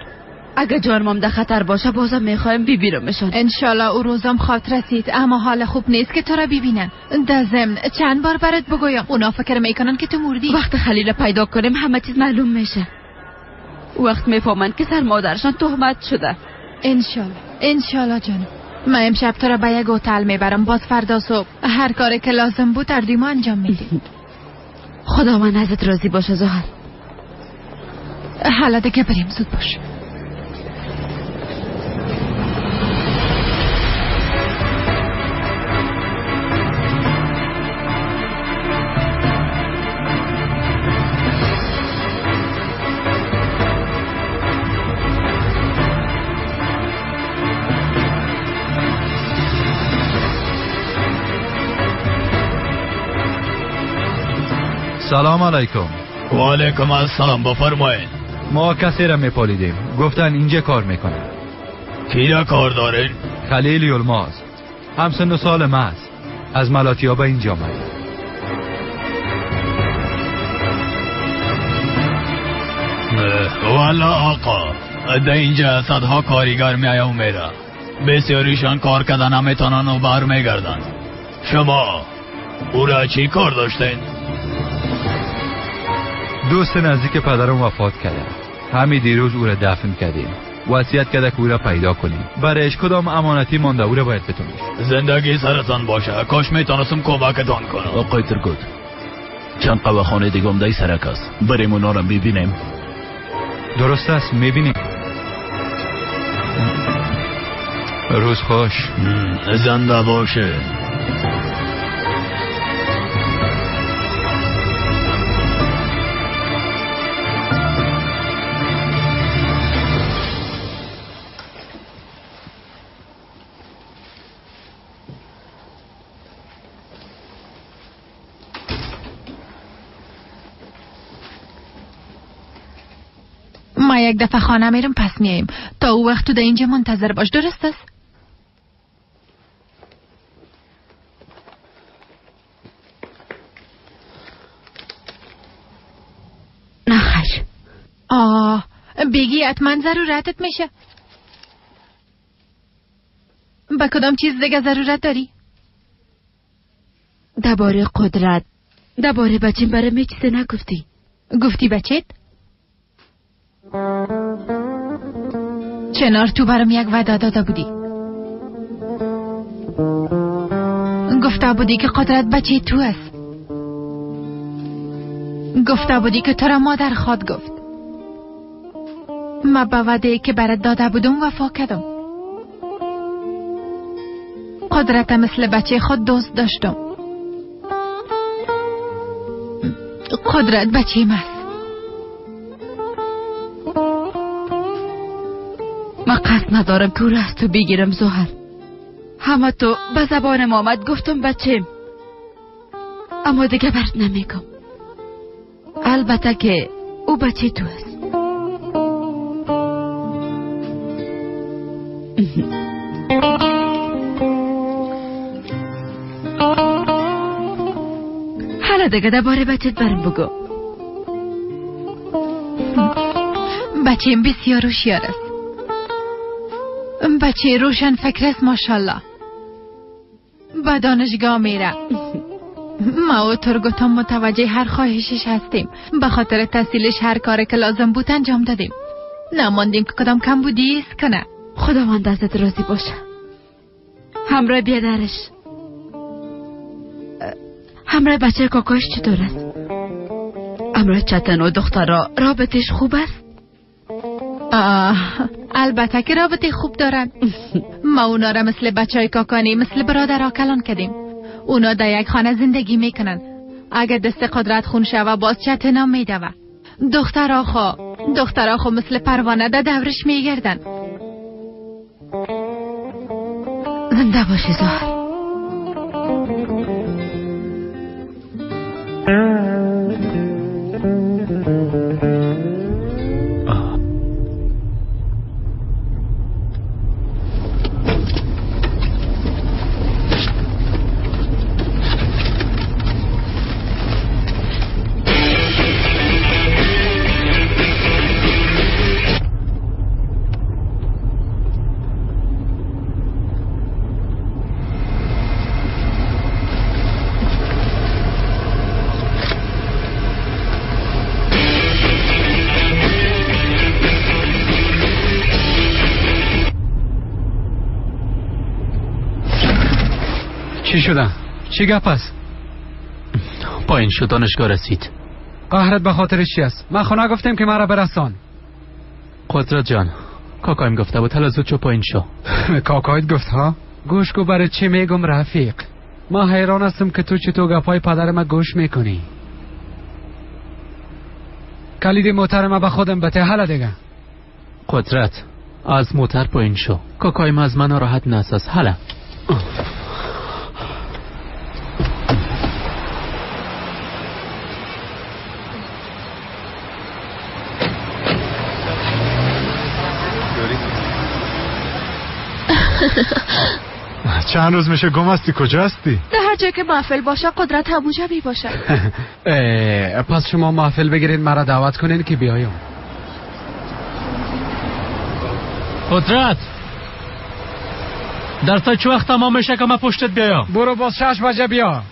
اگه جانمام در خطر باشه بازم میخوایم ببینمشان. انشالله او روزم خواهد رسید. اما حال خوب نیست که تو را ببینن. در ضمن چند بار برات بگویم اونا فکر میکنن که تو مردی. وقت خلیل پیدا کنیم همه چیز معلوم میشه. وقت میفهمن که سر مادرشان تهمت شده. انشالله جانم. من امشب تو را به یک هتل میبرم. باز فردا صبح هر کاری که لازم بود در دیما انجام میدی. خدا من ازت راضی باشه زهر. حالا دیگه بریم زود باش. سلام علیکم. و علیکم السلام. بفرمایید. ما کسی را میپالیدیم، گفتن اینجا کار میکنه. کی را کار دارین؟ خلیل یلماز، همسن سال ماست، از ملاتیابه اینجا آمده. والا آقا، در اینجا صدها کارگر میآید و میره. بسیاریشان کار کردن نمیتونن و بر میگردن. شما او را چی کار داشتین؟ دوست نزدیک پدرم وفات کرده. همین دیروز او را دفن کردیم. وصیت کرده که او را پیدا کنیم. برایش کدام امانتی مانده او را باید بتونیم. زندگی سرتان باشه. کاش میتونستم کمکتان کنم. آقای ترگود، چند قواخانه دیگه هم دای سرک است. بریم اونا را ببینیم. درست است، میبینیم. روز خوش. زنده باشه. ما یک دفعه خانه میرم پس میاییم. تا او وقت تو در اینجا منتظر باش. درست است؟ نه خیر. بگی حتما ضرورتت میشه. با کدام چیز دیگه ضرورت داری؟ درباره قدرت، درباره بچیم برای می چیزی نگفتی. گفتی بچت؟ چنار تو برام یک وعده داده بودی. گفته بودی که قدرت بچه تو است. گفته بودی که تو را مادر خواد گفت. ما با وعده که برات داده بودم وفا کردم. قدرت مثل بچه خود دوست داشتم. قدرت بچه است. ما قصد ندارم که او را از تو بگیرم زهر. همه تو به زبانم آمد گفتم بچیم، اما دیگه برد نمیگم. البته که او بچه تو است. حالا دیگه درباره بچت برم بگو. بچیم بسیار هوشیار است. بچه روشن فکر است ماشاءالله. با دانشگاه میره. ما و ترگوتم متوجه هر خواهشش هستیم. به خاطر تحصیلش هر کاری که لازم بود انجام دادیم. نماندیم که کدام کم بودی است کنه. خداوند ازت راضی باشه. همراه بیادرش، همراه بچه کاکاش چطور است؟ همراه چتن و دخترها رابطش خوب است؟ البته که رابطه خوب دارن. ما اونا را مثل بچه کاکانی مثل برادر کلان کردیم. اونا در یک خانه زندگی میکنن. اگر دست قدرت خون شوه باز چتنا میدوه. دخترها خو مثل پروانه در دورش میگردن. زنده باشی زهر. چی شده؟ چی گپ است؟ پایین شد، دانشگاه رسید. قهرت به خاطر چی است؟ من خونه گفتیم که مرا برسان. قدرت جان، کاکایم گفته بود حالا زود چو پایین شو. کاکایت گفت ها؟ گوش کو برای چی میگم رفیق. ما حیران هستم که تو چطور گپای پدر ما گوش میکنی. کلید موتر ما به خودم بده. حالا دیگه قدرت از موتر پایین شو. کاکایم از من راحت نساز. حالا چند روز میشه گم هستی، کجا هستی؟ در هر جا که محفل باشه قدرت همونجا بی باشه. پس شما محفل بگیرین مرا دعوت کنین که بیایم. قدرت درس چه وقت تمام میشه که من پشتت بیایم؟ برو باز 6 بجه بیا.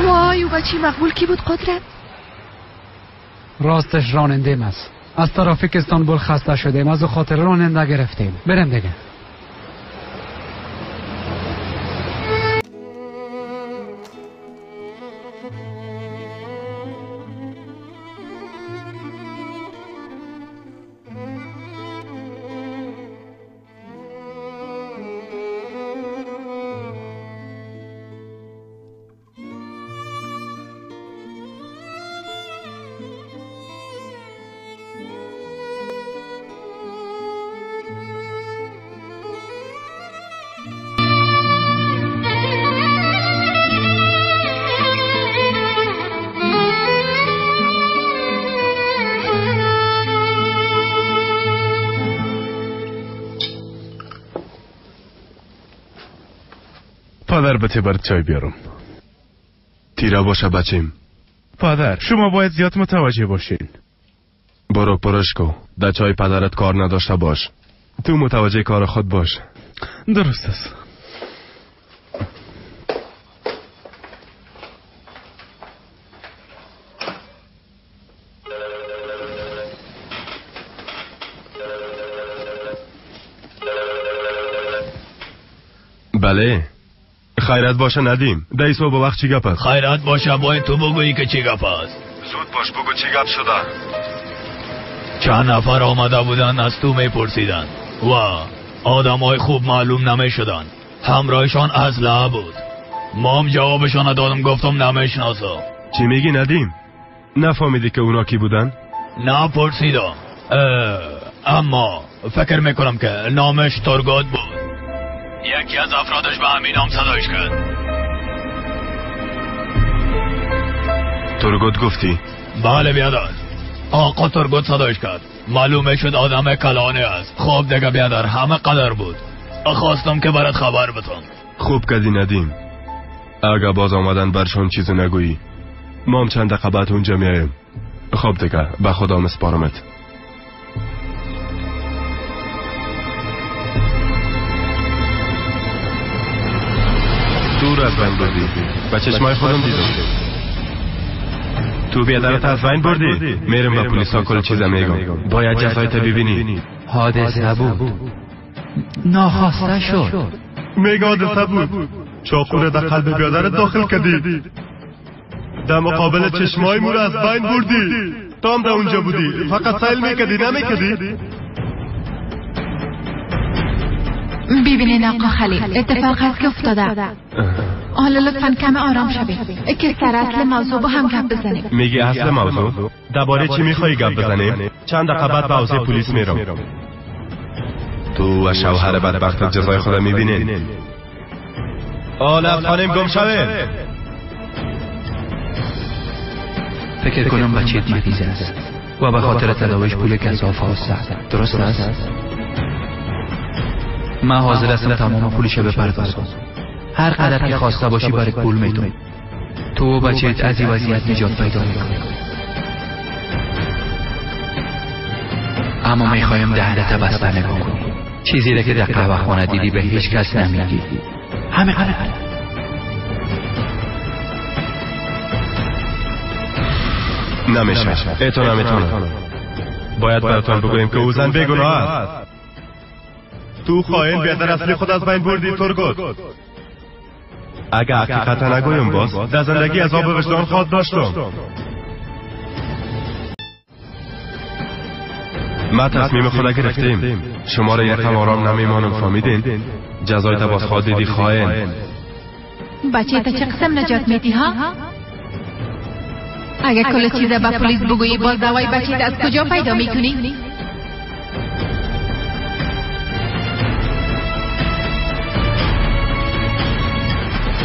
وای او بچی مقبول کی بود قدرت؟ راستش راننده است. از ترافیک استانبول خسته شدیم، از خاطر راننده گرفتیم. بریم دیگه. پدر به تبر چای بیارم. تیره باشه بچیم. پدر شما باید زیاد متوجه باشین. برو پرشکو، در چای پدرت کار نداشته باش. تو متوجه کار خود باش. درست است. بله خیرت باشه ندیم. دایی صبح با وقت چی گپ است؟ خیرت باشه باید تو بگویی که چی گپ است. زود باش بگو چی گپ شده. چند نفر آمده بودن از تو میپرسیدن و آدمای خوب معلوم نمیشدن. همراهشان اسلحه بود. مام جوابشان دادم، گفتم نمیشناسم. چی میگی ندیم؟ نفهمیدی که اونا کی بودن؟ نپرسیدم، اما فکر میکنم که نامش ترگات بود. یکی از افرادش به همین نام صدایش کرد. ترگات گفتی؟ بله بیادر، آقا ترگات صدایش کرد. معلومه شد آدم کلانه است. خب دیگه بیادر، همه قدر بود. خواستم که برات خبر بدم. خوب کردی ندیم. اگه باز آمدن برشون چیزی نگویی، ما هم چند دقیقه بعد اونجا میایم. خب دیگه به خدا مسپارمت. دور از بین بردی، به چشمای خودم دیدم. تو بیادرت از بین بردی. میرم با پلیسا کل چیزا میگم. باید جزایت ببینی. حادثه بود، ناخواسته شد. میگه حادثه بود. چاقو در قلب بیادرت داخل کردی. در مقابل چشمای مور از بین بردی. تو هم در اونجا بودی، فقط سیل میکردی نمیکردی. ببینین آقا خلیل، اتفاق هست که افتاده. حالا لطفاً کم آرام شوید که سر اصل موضوع با هم گپ بزنیم. میگی اصل موضوع؟ درباره چی میخوایی گپ بزنیم؟ چند دقیقه بعد به حوزه پلیس میرم. تو و شوهر بدبخت جزای خود میبینین. آلت خانم گم شوه. فکر کنم بچه‌ت مریض است و به خاطر تداویش پول گزاف هست. درست است؟ من حاضر هستم تمام پولش بپردازم. هر قدر که خواسته باشی برای پول میدم. تو و بچه‌ت از این وضعیت نجات پیدا میکنی. اما میخوایم دهنت بسته نکنی. چیزی را که در قهوه خانه دیدی به هیچ کس نمیگی. همه نمیشه. ایتو نمیتونه. باید براتون بگویم که او زن بیگناه است. تو خائن بیادر اصلی خود از بین بردی ترگات. اگه حقیقت نگویم باز در زندگی عذاب وجدان خواهد داشتم. ما تصمیم خود گرفتیم. شما را یکم آرام نمیمانم، فهمیدین؟ جزایت باز خواهد دیدی خائن. بچه تا چه قسم نجات میدی ها؟ اگه کل چیزا به پلیس بگویی باز دوای بچه از کجا پیدا میکنی؟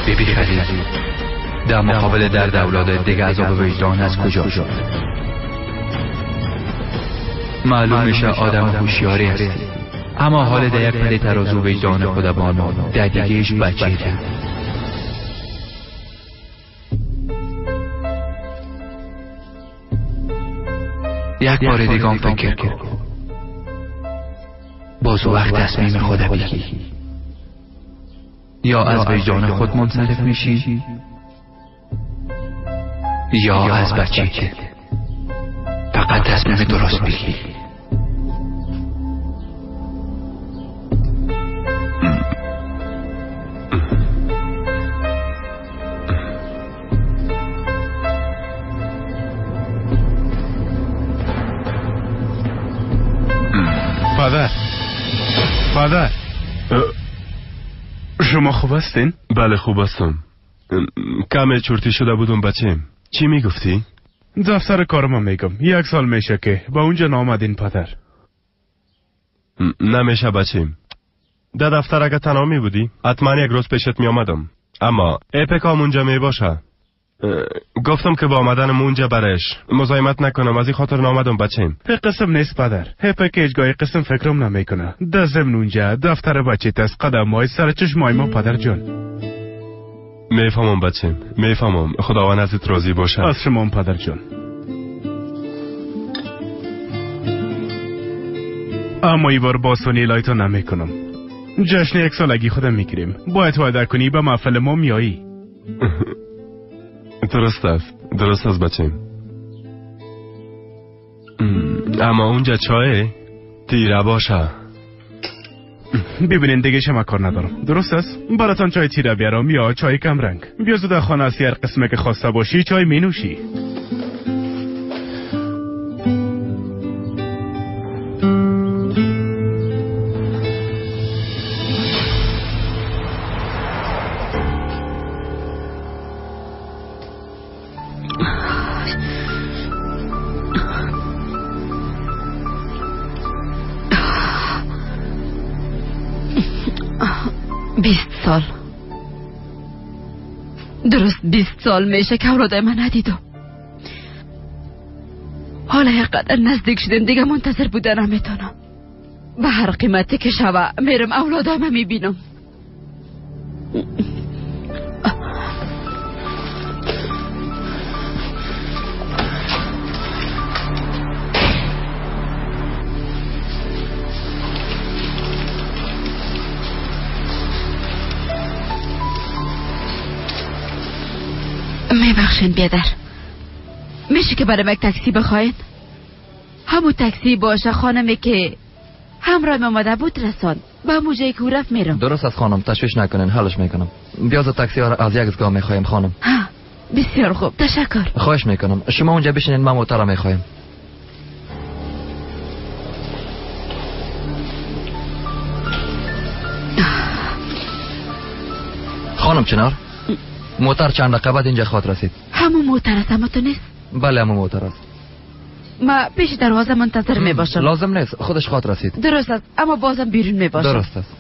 بیبی خلیل، در مقابل درد اولاد دیگه عذاب وجدان از کجا شد؟ معلوم میشه آدم هوشیاری است، اما حال در یک پله ترازو وجدان خودمان در دیگهش بچه ده. یک بار دیگه فکر کن، باز وقت تصمیم خود بگی، یا از وجدان خود منصرف میشی یا از بچه. فقط تصمیم درست بگی. پدر شما خوب هستین؟ بله خوب هستم. کم چرتی شده بودم بچیم. چی میگفتی؟ دفتر کارم میگم. 1 سال میشه که با اونجا نامدین پدر. نمیشه بچیم. در دفتر اگه تنها می بودی حتما یک روز پیشت می آمدم، اما اپکام اونجا می باشه. گفتم که با آمدنم اونجا برش مزاحمت نکنم، از این خاطر نامدم بچیم. به قسم نیست پدر. هپک هیچگاه قسم فکرم نمیکنه. در ضمن اونجا دفتر بچه تست قدم های سر چشمای ما پدر جان. میفهمم بچیم، میفهمم. خداوند ازت راضی باشه. از شما پدر جان. اما ای بار باسونی لایتو نمیکنم. جشن 1 سالگی خودم میگیریم. باید وعده کنی به محفل ما میایی. درست است بچیم. اما اونجا چای تیره باشه. ببینین دیگه شما کار ندارم. درست است؟ براتون چای تیره بیارم یا چای کم رنگ. بیا زود خانه از هر قسمه که خواسته باشی چای می نوشی. درست 20 سال میشه که اولادای من ندیدم. حالا یقدر نزدیک شدیم دیگه منتظر بودن نمیتونم. به هر قیمتی که شوه میرم اولادای من میبینم. میبخشین بیادر، میشه که برای یک تاکسی بخواین؟ همون تاکسی باشه خانمی که همراه آمده بود رسان به همون جایی که او رفت میرم. درست است خانم، تشویش نکنین، حلش میکنم. بیاز تاکسی از یک ایستگاه میخوایم خانم. ها بسیار خوب، تشکر. خواهش میکنم شما اونجا بشینین، من موتر میخوایم. خانم چنار موتر چند دقیقه بعد اینجا خواهد رسید. همون موتر است اما تو نیست؟ بله همون موتر است. ما پیش دروازه منتظر می باشم. لازم نیست، خودش خواهد رسید. درست است، اما بازم بیرون می باشم. درست است.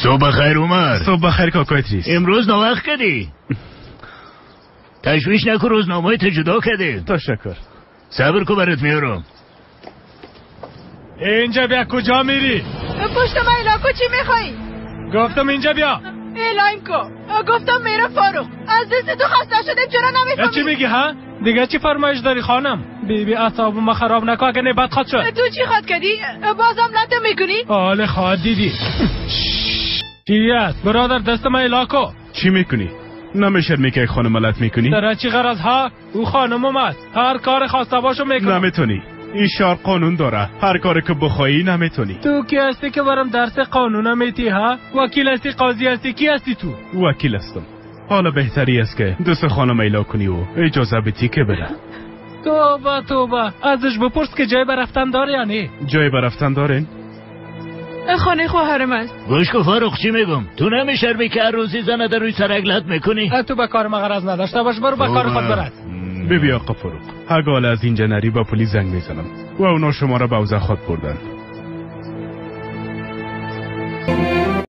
صبح خیر عمر. صبح خیر کاکای تریس. امروز نوخت کردی. تشویش نکن، روزنامه تو جدا کردی. تشکر. صبر کو برات میارم. اینجا بیا. کجا میری؟ پشت ما ایلاکو چی میخوایی؟ گفتم اینجا بیا. ایلایم کو. گفتم میرم فاروق. از دست تو خسته شدیم، چرا نمیفهمی؟ چی میگی ها؟ دیگه چی فرمایش داری خانم؟ بیبی اعصابم خراب نکن اگه نه بد خاط شد. تو چی خاط کردی؟ بازم لطه میکنی؟ حال خاط دیدی. چی است برادر؟ دست ما ایلاکو. چی میکنی؟ نمیشرمی که خانم لط میکنی؟ در چی غرض ها؟ او خانمم است، هر کار خواسته باشو میکنم. نمیتونی، این شهر قانون داره، هر کاری که بخوایی نمیتونی. تو کی هستی که برام درس قانون میتی ها؟ وکیل هستی، قاضی هستی، کی هستی تو؟ وکیل هستم. حالا بهتری است که دوست خانم ایلا کنی و اجازه بدی که بره. توبه ازش بپرس که جای برفتن داره یا نه. جای برفتن دارین؟ خانه خواهرم است. گوش کن فاروق، چی میگم؟ تو نمیشرمی که هر روزی زنه در روی سر اگلت میکنی؟ تو به کار مغرض نداشته باش، برو به کار خود برد. ببین آقا فاروق، اگه حالا از اینجا نری با پلیس زنگ میزنم و اونا شما را به اوضاع خود بردن.